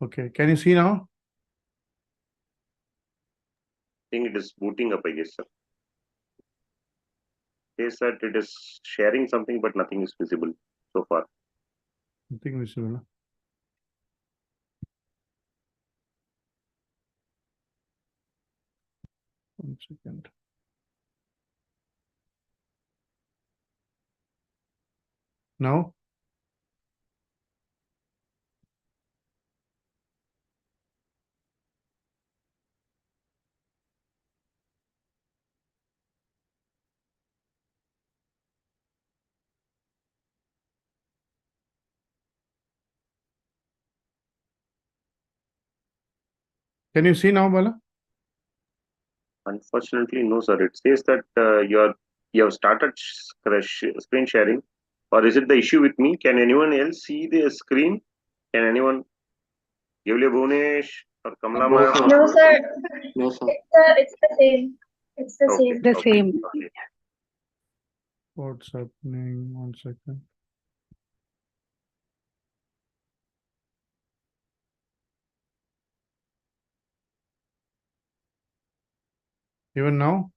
Okay, can you see now? I think it is booting up, I guess, sir. It says that it is sharing something, but nothing is visible so far. Nothing visible. Huh? One second. Now? Can you see now, Bala? Unfortunately, no, sir. It says that you have started screen sharing, or is it the issue with me? Can anyone else see the screen? Can anyone? Gavlia Bhunesh or Kamala No, ma'am? sir. No, sir. No, sir. It's the same. It's the Okay, same. The okay, same. okay. What's happening? One second. Even now?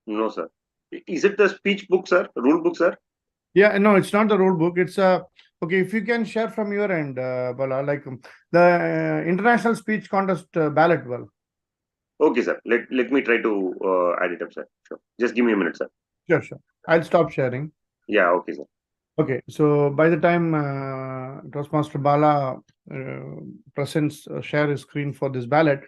No, sir. Is it the speech book, sir? Rule book, sir? Yeah, no, it's not the rule book. It's okay. If you can share from your end, Bala, like the international speech contest ballot, well. Okay, sir. Let me try to add it up, sir. Sure. Just give me a minute, sir. Sure. I'll stop sharing. Yeah, okay, sir. Okay, so by the time Toastmaster Bala presents share his screen for this ballot,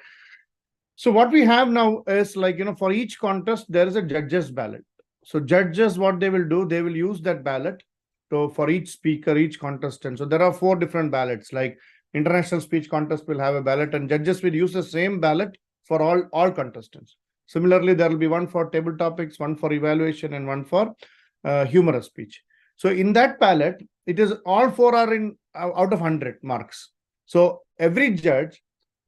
so what we have now is like, for each contest, there is a judges ballot. So judges, what they will do, they will use that ballot for each speaker, each contestant. So there are 4 different ballots, like international speech contest will have a ballot, and judges will use the same ballot for all contestants. Similarly, there will be one for table topics, one for evaluation, and one for humorous speech. So in that ballot, it is all 4 are in out of 100 marks. So every judge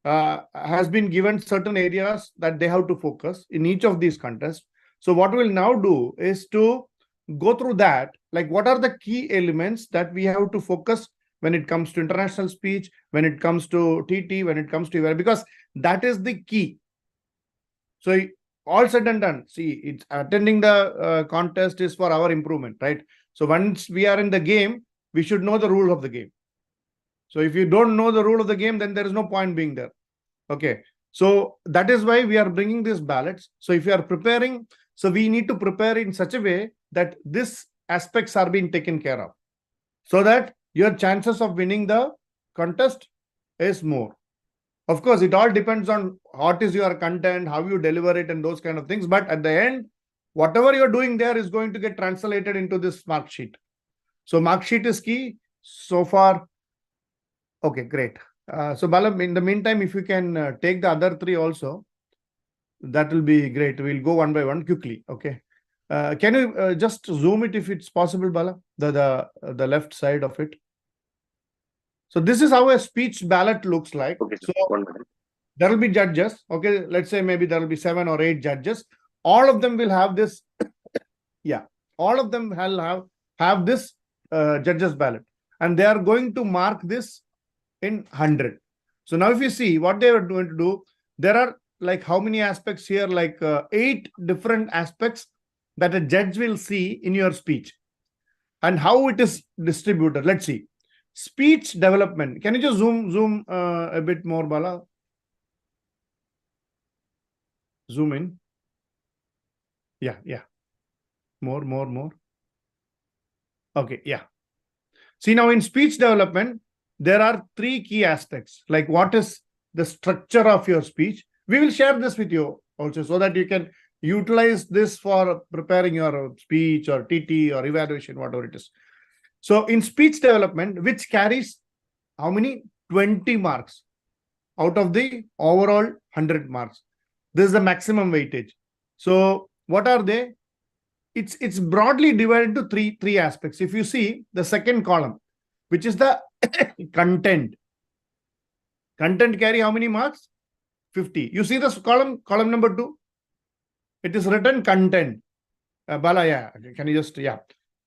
has been given certain areas that they have to focus in each of these contests. So what we'll now do is to go through that, like what are the key elements that we have to focus when it comes to international speech, when it comes to TT, when it comes to, because that is the key. So all said and done, see, it's attending the contest is for our improvement, right? So once we are in the game, we should know the rule of the game. So if you don't know the rule of the game, then there is no point being there. Okay. So that is why we are bringing these ballots. So if you are preparing, so we need to prepare in such a way that these aspects are being taken care of, so that your chances of winning the contest is more. Of course, it all depends on what is your content, how you deliver it, and those kind of things. But at the end, whatever you're doing there is going to get translated into this mark sheet. So mark sheet is key so far. Okay, great. So Bala, in the meantime, if you can take the other 3 also, that will be great. We'll go one by one quickly. Okay. Can you just zoom it if it's possible, Bala? The left side of it. So this is how a speech ballot looks like. Okay, sir. So 1 minute. there will be judges. Okay, let's say maybe there will be 7 or 8 judges. All of them will have this. Yeah, all of them will have this judges ballot, and they are going to mark this in 100. So now if you see what they are going to do, there are like how many aspects here, like 8 different aspects that a judge will see in your speech and how it is distributed. Let's see. Speech development. Can you just zoom a bit more, Bala? Zoom in. Yeah. More. Okay, yeah. See, now in speech development, there are 3 key aspects, like what is the structure of your speech. We will share this with you also so that you can utilize this for preparing your speech or TT or evaluation, whatever it is. So in speech development, which carries how many? 20 marks out of the overall 100 marks. This is the maximum weightage. So what are they? It's broadly divided into three aspects. If you see the second column, which is the content. Content carry how many marks? 50. You see this column number 2? It is written content. Bala, yeah. Can you just, yeah.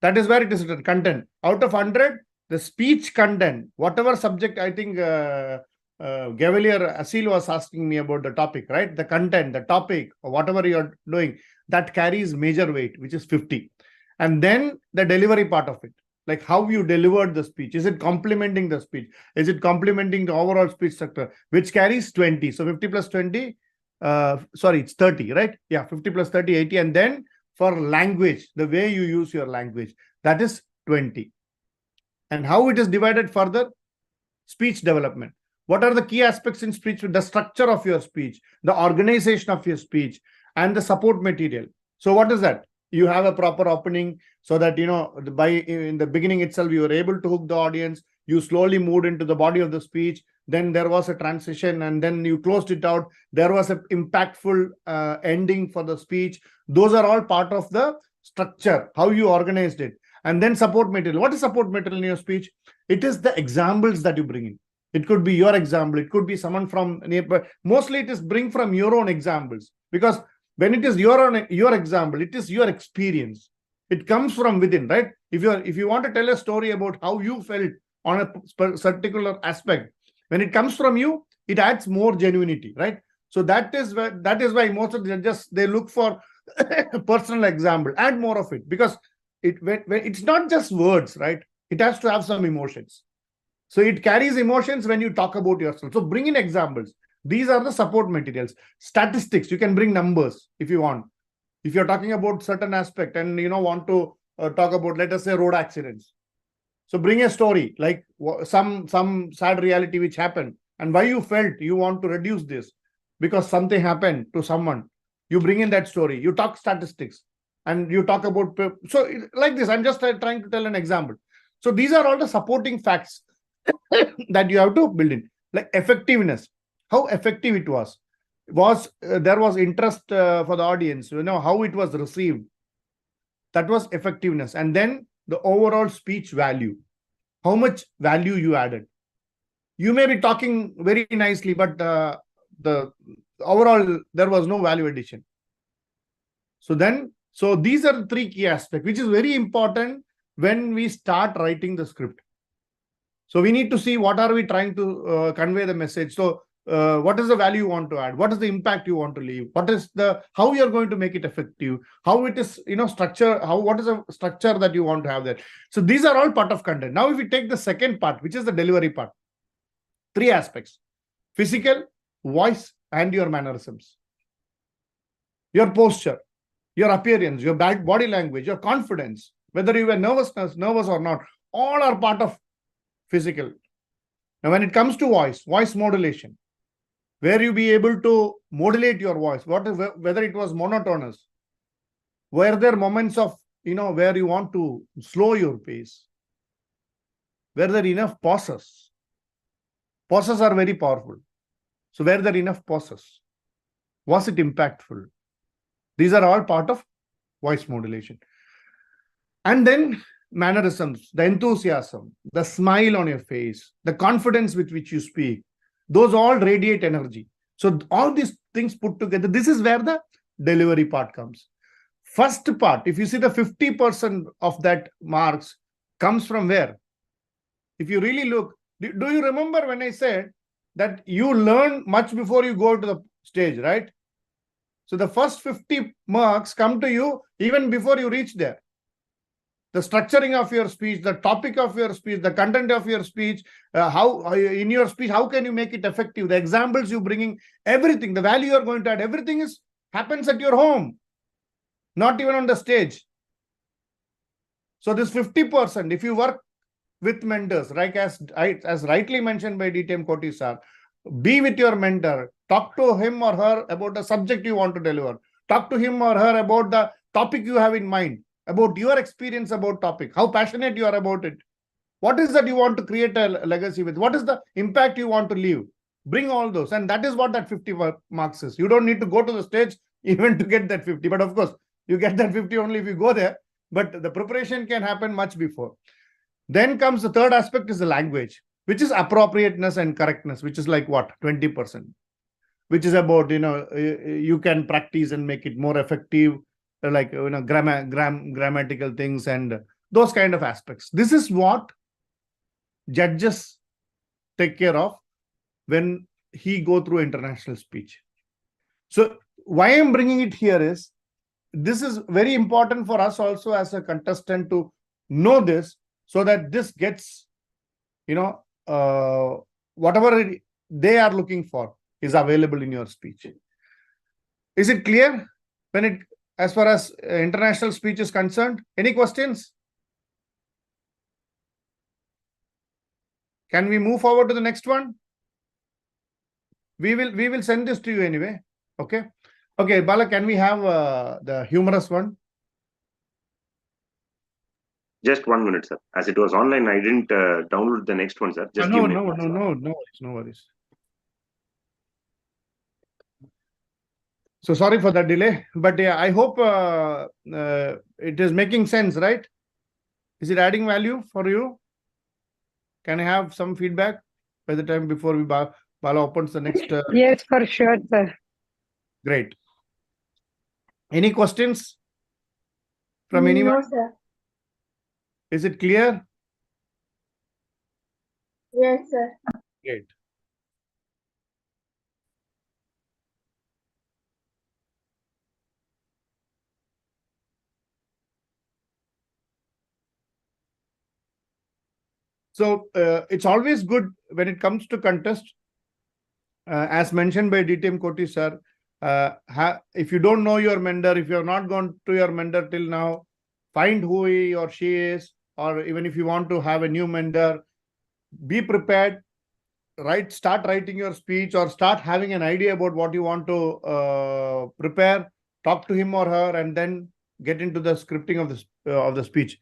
That is where it is written, content. Out of 100, the speech content, whatever subject, I think Gavalier Asil was asking me about the topic, right? The content, the topic, or whatever you're doing, that carries major weight, which is 50. And then the delivery part of it, like how you delivered the speech. Is it complementing the speech? Is it complementing the overall speech structure, which carries 20? So 50 plus 20, it's 30, right? Yeah, 50 plus 30, 80. And then for language, the way you use your language, that is 20. And how it is divided further? Speech development. What are the key aspects in speech? The structure of your speech, the organization of your speech, and the support material. So what is that? You have a proper opening so that, in the beginning itself, you were able to hook the audience. You slowly moved into the body of the speech. Then there was a transition and then you closed it out. There was an impactful ending for the speech. Those are all part of the structure, how you organized it. And then support material. What is support material in your speech? It is the examples that you bring in. It could be your example. It could be someone from nearby. Mostly it is bring from your own examples, because when it is your example, it is your experience. It comes from within, right? If you want to tell a story about how you felt on a particular aspect, when it comes from you, it adds more genuinity, right? So that is why most of the judges, they look for personal example. Add more of it, because it's not just words, right? It has to have some emotions. So it carries emotions when you talk about yourself. So bring in examples. These are the support materials. Statistics, you can bring numbers if you want. If you're talking about certain aspect and want to talk about, let us say, road accidents. So bring a story, like some sad reality which happened and why you felt you want to reduce this because something happened to someone. You bring in that story. You talk statistics and you talk about, so like this, I'm just trying to tell an example. So these are all the supporting facts that you have to build in, like effectiveness, how effective it was. There was interest for the audience, how it was received. That was effectiveness. And then the overall speech value, how much value you added. You may be talking very nicely, but the overall, there was no value addition. So these are the 3 key aspects, which is very important when we start writing the script. So we need to see what are we trying to convey the message. So what is the value you want to add? What is the impact you want to leave? What is how you're going to make it effective? How it is, structure, what is the structure that you want to have there? So these are all part of content. Now, if we take the second part, which is the delivery part, 3 aspects: physical, voice, and your mannerisms. Your posture, your appearance, your body language, your confidence, whether you were nervous or not, all are part of physical. Now, when it comes to voice modulation, where you be able to modulate your voice, whether it was monotonous, were there moments of, where you want to slow your pace? Were there enough pauses? Pauses are very powerful. So were there enough pauses? Was it impactful? These are all part of voice modulation. And then mannerisms, the enthusiasm, the smile on your face, the confidence with which you speak, those all radiate energy. So all these things put together, this is where the delivery part comes. First part, if you see the 50% of that marks, comes from where? If you really look, do you remember when I said that you learn much before you go to the stage, right? So the first 50 marks come to you even before you reach there. The structuring of your speech, the topic of your speech, the content of your speech, how in your speech, how can you make it effective? The examples you bringing, everything, the value you're going to add, everything happens at your home, not even on the stage. So this 50%, if you work with mentors, right, as rightly mentioned by DTM Koti sir, be with your mentor, talk to him or her about the subject you want to deliver, talk to him or her about the topic you have in mind, about your experience about topic, how passionate you are about it, what is that you want to create a legacy with, what is the impact you want to leave. Bring all those, and that is what that 50 marks is. You don't need to go to the stage even to get that 50, but of course you get that 50 only if you go there, but the preparation can happen much before. Then comes the third aspect, is the language, which is appropriateness and correctness, which is like what, 20%, which is about, you can practice and make it more effective, like, grammatical things and those kind of aspects. This is what judges take care of when he go through international speech. So why I'm bringing it here is, this is very important for us also as a contestant to know this, so that this gets, whatever they are looking for is available in your speech. Is it clear as far as international speech is concerned? Any questions? Can we move forward to the next one? We will send this to you anyway. Okay. Okay, Bala, can we have the humorous one? Just 1 minute, sir. As it was online, I didn't download the next one, sir. Just no give me worries. So sorry for that delay, but yeah, I hope it is making sense, right? Is it adding value for you? Can I have some feedback by the time before Bala opens the next? Yes, for sure, sir. Great. Any questions from anyone? No, sir. Is it clear? Yes, sir. Great. So it's always good when it comes to contest, as mentioned by DTM Koti sir, if you don't know your mentor, if you have not gone to your mentor till now, find who he or she is, or even if you want to have a new mentor, be prepared, start writing your speech or start having an idea about what you want to prepare, talk to him or her, and then get into the scripting of the speech.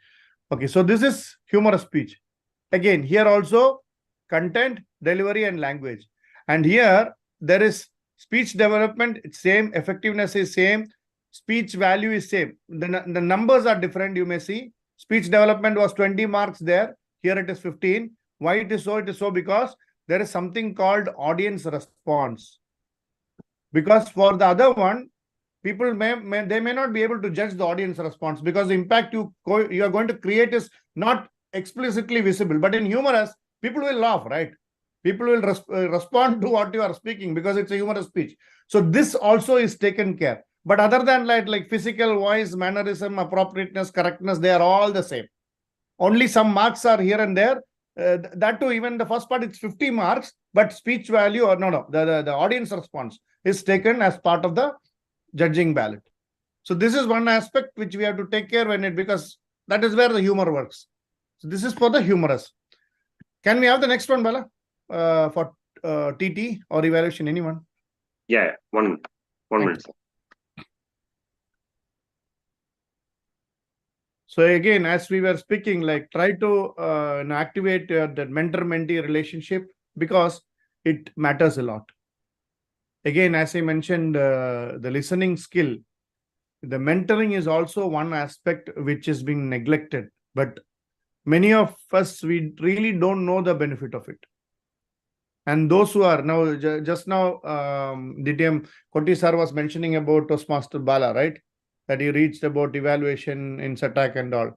Okay, so this is humorous speech. Again, here also content, delivery, and language. And here there is speech development, it's same, effectiveness is same, speech value is same. The numbers are different, you may see. Speech development was 20 marks there. Here it is 15. Why it is so? It is so because there is something called audience response. Because for the other one, people may not be able to judge the audience response, because the impact you are going to create is not explicitly visible. But in humorous, people will laugh, right? People will respond to what you are speaking because it's a humorous speech. So this also is taken care. But other than like physical, voice, mannerism, appropriateness, correctness, they are all the same. Only some marks are here and there. That too, even the first part, it's 50 marks, but speech value or the audience response is taken as part of the judging ballot. So this is one aspect which we have to take care because that is where the humor works. So this is for the humorous. Can we have the next one, Bala, for TT or evaluation? Anyone? Yeah, one minute, sir. So again, as we were speaking, try to activate that mentor-mentee relationship, because it matters a lot. Again, as I mentioned, the listening skill, the mentoring is also one aspect which is being neglected. But many of us, we really don't know the benefit of it. And those who are now, just now, DTM Koti sir was mentioning about Toastmaster Bala, right? That he reached about evaluation in SATAC and all.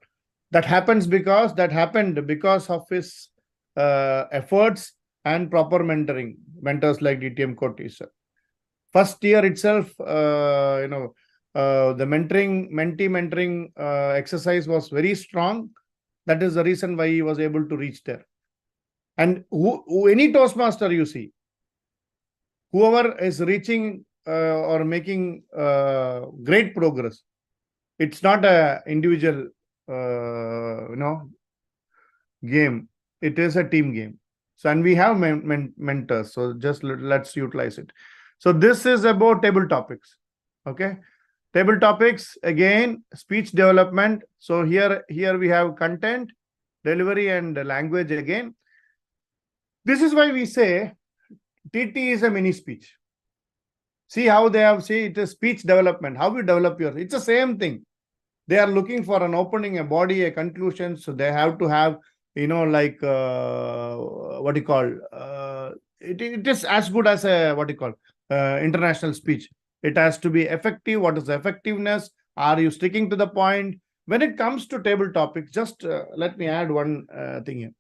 That happened because of his efforts and proper mentoring. Mentors like DTM Koti, sir. First year itself, the mentee mentoring exercise was very strong. That is the reason why he was able to reach there. And any Toastmaster you see, whoever is reaching or making great progress, it's not a individual game. It is a team game. So, and we have mentors. So just let's utilize it. So this is about table topics. Okay. Table topics, again, speech development. So here we have content, delivery, and language again. This is why we say TT is a mini speech. See how they have, it is speech development. How you develop yours. It's the same thing. They are looking for an opening, a body, a conclusion. So they have to have, it is as good as a, international speech. It has to be effective. What is the effectiveness? Are you sticking to the point? When it comes to table topics, just let me add one thing here.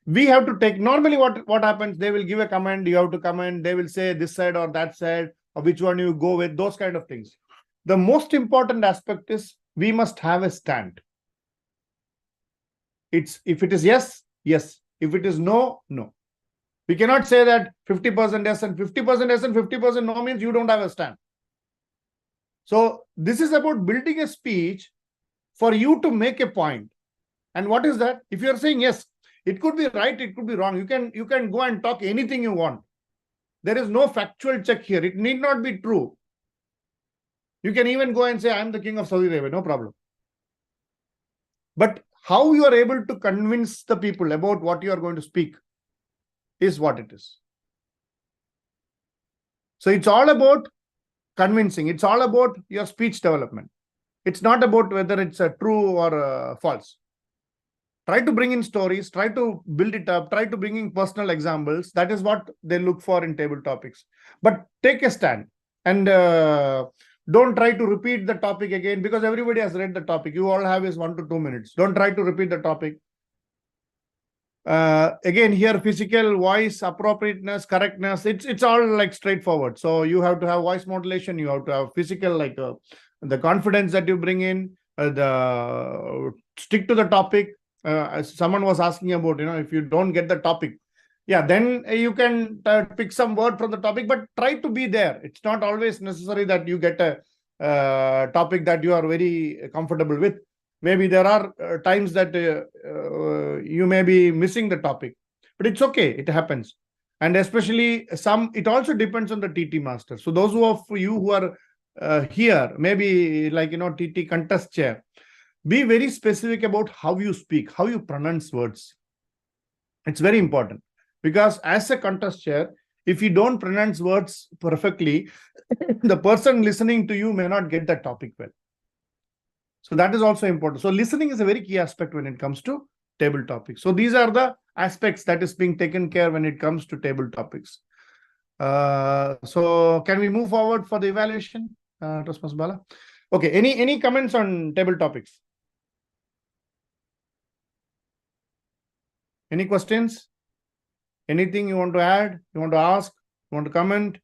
We have to take, normally what happens, they will give a comment, you have to comment, they will say this side or that side, or which one you go with, those kind of things. The most important aspect is we must have a stand. If it is yes, yes. If it is no, no. We cannot say that 50% yes and 50% yes and 50% no means you don't have a stand. So this is about building a speech for you to make a point. And what is that? If you're saying yes, it could be right, it could be wrong. You can go and talk anything you want. There is no factual check here. It need not be true. You can even go and say, I'm the king of Saudi Arabia, no problem. But how you are able to convince the people about what you are going to speak is what it is. So it's all about convincing. It's all about your speech development. It's not about whether it's a true or false. Try to bring in stories, try to build it up, try to bring in personal examples. That is what they look for in table topics. But take a stand and don't try to repeat the topic again because everybody has read the topic. You all have is 1 to 2 minutes. Don't try to repeat the topic. Again, here physical, voice, appropriateness, correctness, it's all like straightforward. So you have to have voice modulation, you have to have physical, like the confidence that you bring in, stick to the topic. As someone was asking about, if you don't get the topic, yeah, then you can pick some word from the topic, but try to be there. It's not always necessary that you get a topic that you are very comfortable with. Maybe there are times that you may be missing the topic, but it's okay. It happens. And especially it also depends on the TT master. So those of you who are here, maybe like, TT contest chair, be very specific about how you speak, how you pronounce words. It's very important because as a contest chair, if you don't pronounce words perfectly, the person listening to you may not get that topic well. So that is also important. So listening is a very key aspect when it comes to table topics. So these are the aspects that is being taken care when it comes to table topics. So can we move forward for the evaluation, Toastmaster Bala? Okay, any comments on table topics? Any questions? Anything you want to add? You want to ask? You want to comment?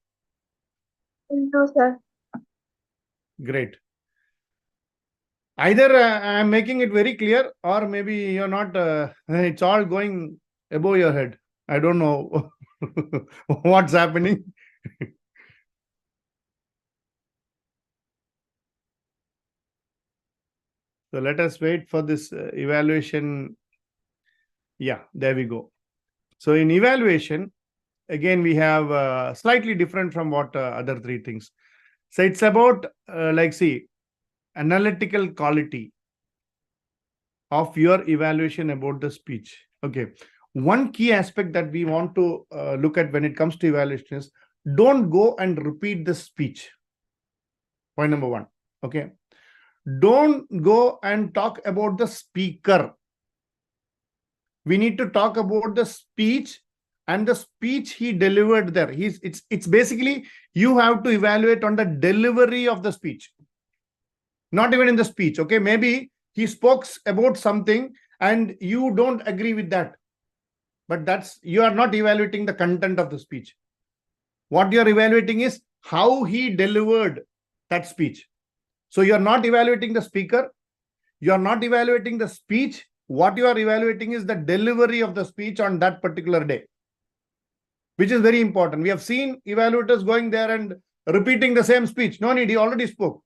No, sir. Great. Either I'm making it very clear or maybe you're not, it's all going above your head. I don't know what's happening. So let us wait for this evaluation. Yeah, there we go. So in evaluation, again, we have slightly different from what other three things. So it's about analytical quality of your evaluation about the speech. Okay. One key aspect that we want to look at when it comes to evaluation is don't go and repeat the speech. Point number one. Okay. Don't go and talk about the speaker. We need to talk about the speech and the speech he delivered there. It's basically you have to evaluate on the delivery of the speech. Not even in the speech. Okay. Maybe he spoke about something and you don't agree with that. But you are not evaluating the content of the speech. What you are evaluating is how he delivered that speech. So you are not evaluating the speaker. You are not evaluating the speech. What you are evaluating is the delivery of the speech on that particular day, which is very important. We have seen evaluators going there and repeating the same speech. No need, he already spoke.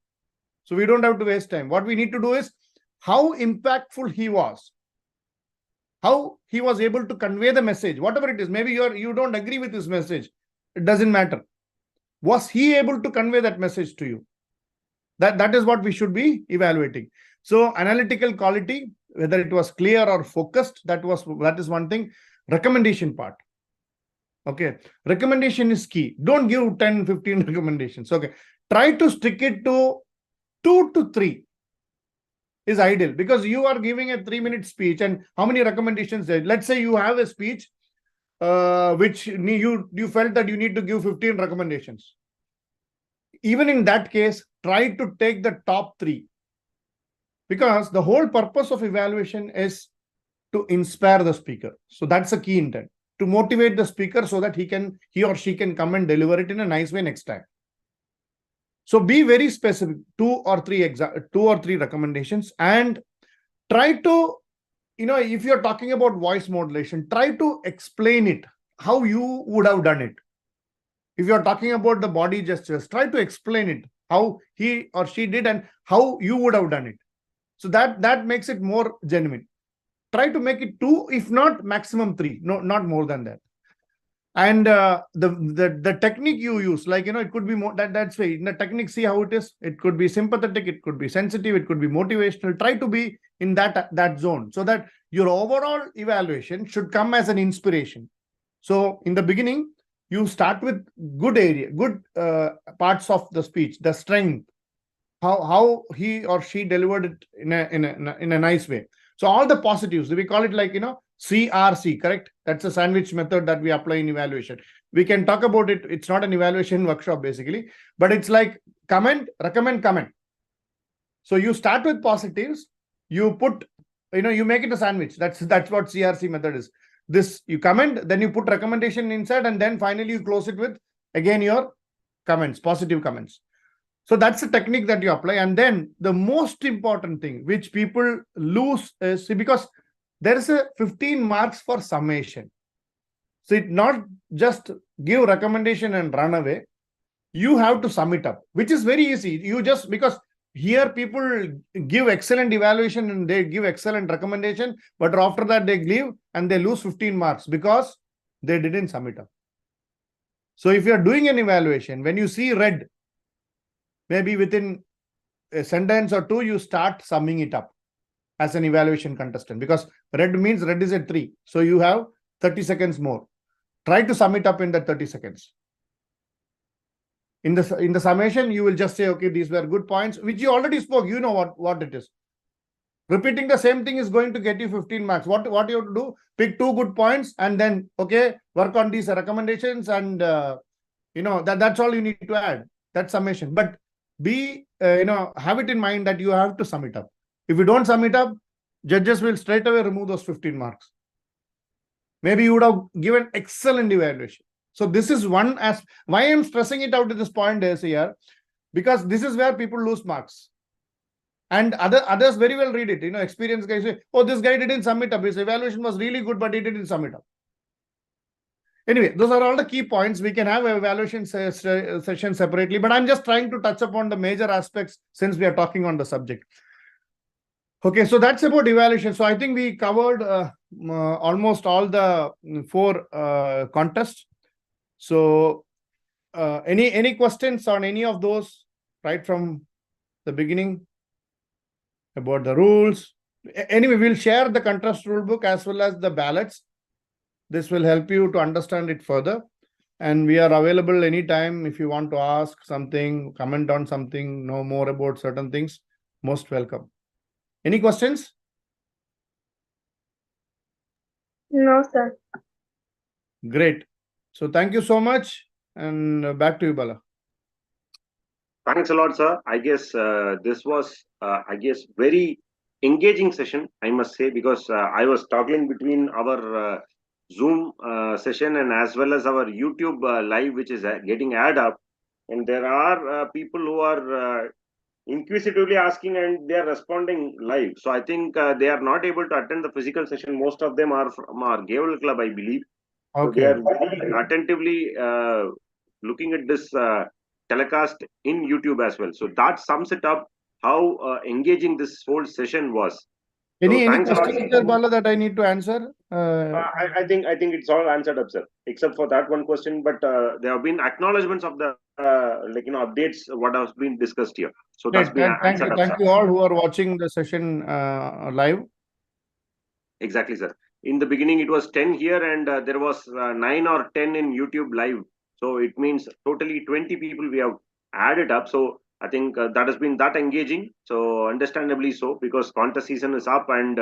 So we don't have to waste time. What we need to do is how impactful he was, how he was able to convey the message, whatever it is. Maybe you don't agree with his message. It doesn't matter. Was he able to convey that message to you? That is what we should be evaluating. So analytical quality, whether it was clear or focused, that is one thing. Recommendation part. Okay. Recommendation is key. Don't give 10, 15 recommendations. Okay. Try to stick it to 2 to 3 is ideal, because you are giving a 3-minute speech, and how many recommendations there? Let's say you have a speech which you felt that you need to give 15 recommendations. Even in that case, try to take the top 3, because the whole purpose of evaluation is to inspire the speaker. So that's a key intent, to motivate the speaker so that he or she can come and deliver it in a nice way next time. So be very specific, 2 or 3 recommendations, and try to, if you're talking about voice modulation, try to explain it, how you would have done it. If you're talking about the body gestures, try to explain it, how he or she did and how you would have done it. So that makes it more genuine. Try to make it 2, if not maximum 3, no, not more than that. And the technique you use, it could be more, that's way in the technique, see how it is. It could be sympathetic, it could be sensitive, it could be motivational. Try to be in that zone, so that your overall evaluation should come as an inspiration. So in the beginning, you start with good parts of the speech, the strength, how he or she delivered it in a nice way. So all the positives, we call it CRC, correct? That's a sandwich method that we apply in evaluation. We can talk about it. It's not an evaluation workshop basically, but it's like comment, recommend, comment. So you start with positives, you put, you make it a sandwich. That's what CRC method is. This, you comment, then you put recommendation inside, and then finally you close it with, again, your comments, positive comments. So that's the technique that you apply. And then the most important thing which people lose is, because there is a 15 marks for summation. So it not just give recommendation and run away. You have to sum it up, which is very easy. Because here people give excellent evaluation and they give excellent recommendation, but after that they leave and they lose 15 marks because they didn't sum it up. So if you're doing an evaluation, when you see red, maybe within a sentence or 2, you start summing it up as an evaluation contestant, because red means red is at 3. So you have 30 seconds more. Try to sum it up in that 30 seconds. In the summation, you will just say, okay, these were good points, which you already spoke. You know what it is. Repeating the same thing is going to get you 15 marks. What you have to do? Pick 2 good points and then, okay, work on these recommendations, and that's all you need to add. That summation. But have it in mind that you have to sum it up. If you don't sum it up, judges will straight away remove those 15 marks. Maybe you would have given excellent evaluation. So this is one as why I'm stressing it out to this point is here, because this is where people lose marks. And others very well read it. Experienced guys say, oh, this guy didn't sum it up. His evaluation was really good, but he didn't sum it up. Anyway, those are all the key points. We can have an evaluation session separately, but I'm just trying to touch upon the major aspects since we are talking on the subject. Okay, so that's about evaluation. So I think we covered almost all the 4 contests. So any questions on any of those right from the beginning about the rules? Anyway, we'll share the contest rule book as well as the ballots. This will help you to understand it further. And we are available anytime if you want to ask something, comment on something, know more about certain things. Most welcome. Any questions? No, sir. Great. So thank you so much. And back to you, Bala. Thanks a lot, sir. I guess this was, very engaging session, I must say, because I was toggling between our Zoom session and as well as our YouTube live, which is getting add up. And there are people who are inquisitively asking and they are responding live. So I think they are not able to attend the physical session. Most of them are from our Gavel Club, I believe. So they Okay. are very attentively looking at this telecast in YouTube as well. So that sums it up how engaging this whole session was. So Any thanks a lot. questions there, Bala, that I need to answer? I think it's all answered up, sir, except for that one question. But there have been acknowledgements of the updates what has been discussed here. So that's Great. been answered up, Thank sir. you all who are watching the session live. Exactly, sir. In the beginning, it was 10 here, and there was 9 or 10 in YouTube live. So it means totally 20 people we have added up. So I think that has been that engaging. So understandably so, because contest season is up. And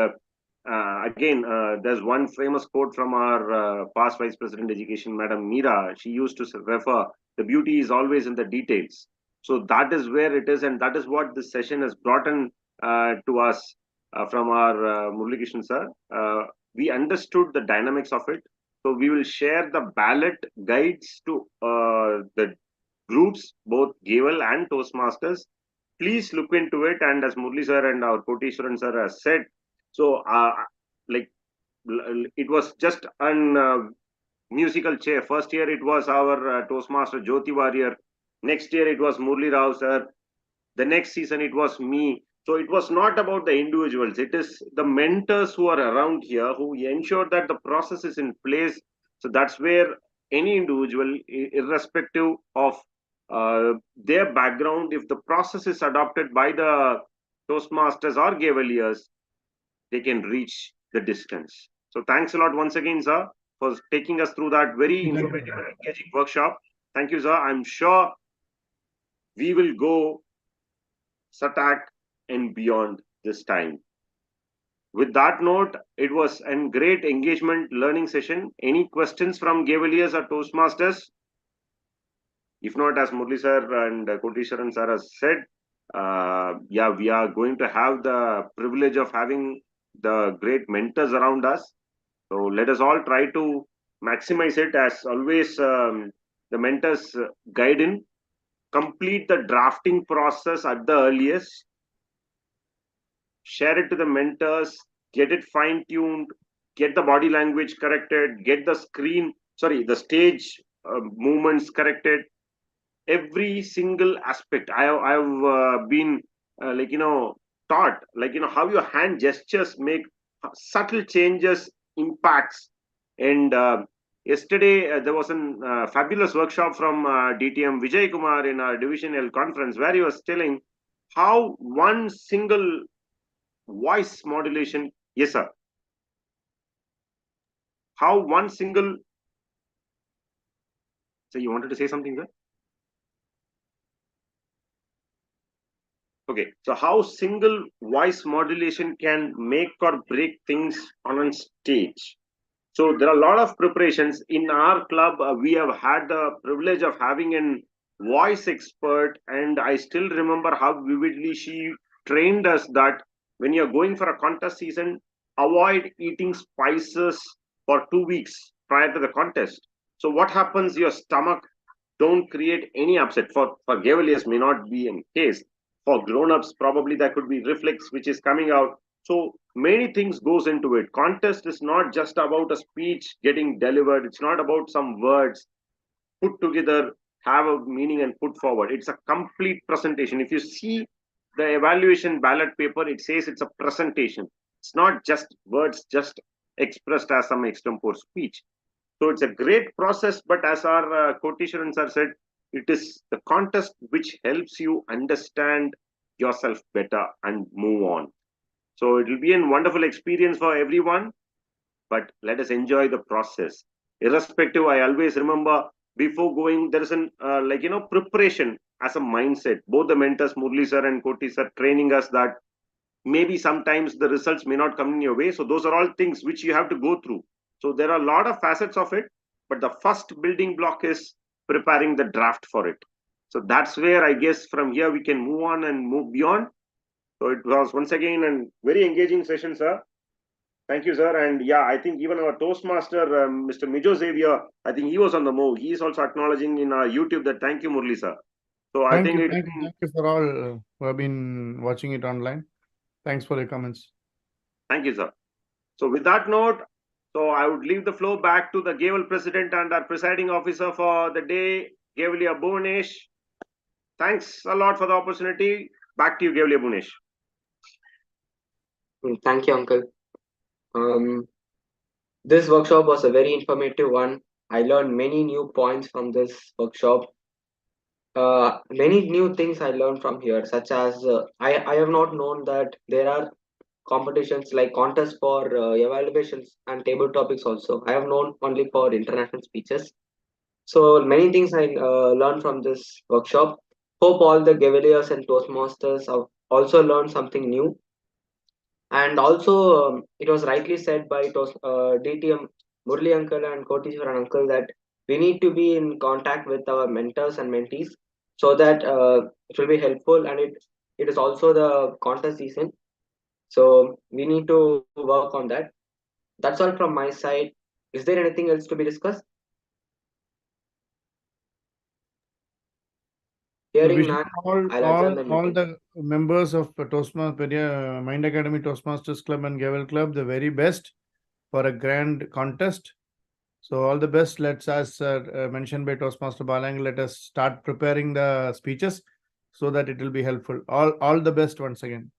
again, there's one famous quote from our past Vice President Education, Madam Meera. She used to refer, the beauty is always in the details. So that is where it is, and that is what this session has brought in to us from our Murali Krishnan sir. We understood the dynamics of it. So we will share the ballot guides to the groups, both Gavel and Toastmasters. Please look into it. And as Murli sir and our Koteshwaran sir has said, so like it was just an musical chair. First year it was our Toastmaster Jyoti Warrior. Next year it was Murli Rao sir. The next season it was me. So it was not about the individuals. It is the mentors who are around here who ensure that the process is in place. So that's where any individual, irrespective of their background, if the process is adopted by the Toastmasters or Gaveliers, they can reach the distance. So thanks a lot once again, sir, for taking us through that very informative and engaging workshop. Thank you, sir. I'm sure we will go SATAC and beyond this time. With that note, it was a great engagement learning session. Any questions from Gaveliers or Toastmasters? If not, as Murli sir and Koteshwaran sir has said, yeah, we are going to have the privilege of having the great mentors around us. So let us all try to maximize it. As always, the mentors guide in. Complete the drafting process at the earliest. Share it to the mentors, get it fine-tuned, get the body language corrected, get the the stage movements corrected. Every single aspect. I've been taught, how your hand gestures make subtle changes, impacts. And yesterday there was a fabulous workshop from DTM Vijay Kumar in our Division L conference, where he was telling how one single voice modulation. Yes, sir. How one single. So you wanted to say something, sir? Okay. So how single voice modulation can make or break things on a stage. So there are a lot of preparations in our club. We have had the privilege of having a voice expert, and I still remember how vividly she trained us that when you're going for a contest season, avoid eating spices for 2 weeks prior to the contest. So what happens? Your stomach don't create any upset. For Gaveliers may not be in case. For grown-ups, probably there could be reflex which is coming out. So many things goes into it. Contest is not just about a speech getting delivered. It's not about some words put together, have a meaning and put forward. It's a complete presentation. If you see the evaluation ballot paper, it says it's a presentation. It's not just words just expressed as some extempore speech. So it's a great process, but as our Koteshwaran sir said, it is the contest which helps you understand yourself better and move on. So it will be a wonderful experience for everyone, but let us enjoy the process. Irrespective, I always remember before going, there is an preparation as a mindset. Both the mentors, Murli sir and Koti sir, training us that maybe sometimes the results may not come in your way. So those are all things which you have to go through. So there are a lot of facets of it, but the first building block is preparing the draft for it. So that's where I guess from here we can move on and move beyond. So it was once again a very engaging session, sir. Thank you, sir. And yeah, I think even our Toastmaster, Mr. Mijo Xavier, I think he was on the move. He is also acknowledging in our YouTube that thank you, Murli, sir. So I think it. Thank you for all who have been watching it online. Thanks for your comments. Thank you, sir. So with that note, so I would leave the floor back to the Gavel president and our presiding officer for the day, Gavelia Bhuvanesh. Thanks a lot for the opportunity. Back to you, Gavelia Bhuvanesh. Thank you, Uncle. This workshop was a very informative one. I learned many new points from this workshop. Many new things I learned from here, such as I have not known that there are competitions like contests for evaluations and table topics also. I have known only for international speeches. So many things I learned from this workshop. Hope all the Gaveliers and Toastmasters have also learned something new. And also, it was rightly said by DTM Murli Uncle and Kotishwaran Uncle that we need to be in contact with our mentors and mentees so that it will be helpful, and it is also the contest season. So we need to work on that. That's all from my side. Is there anything else to be discussed? Hearing Wishing none, all I'll adjourn the meeting. the members of Toastmasters Mind Academy Toastmasters Club and Gavel Club the very best for a grand contest. So all the best. Let's, as mentioned by Toastmaster Balang, let us start preparing the speeches so that it will be helpful. All the best once again.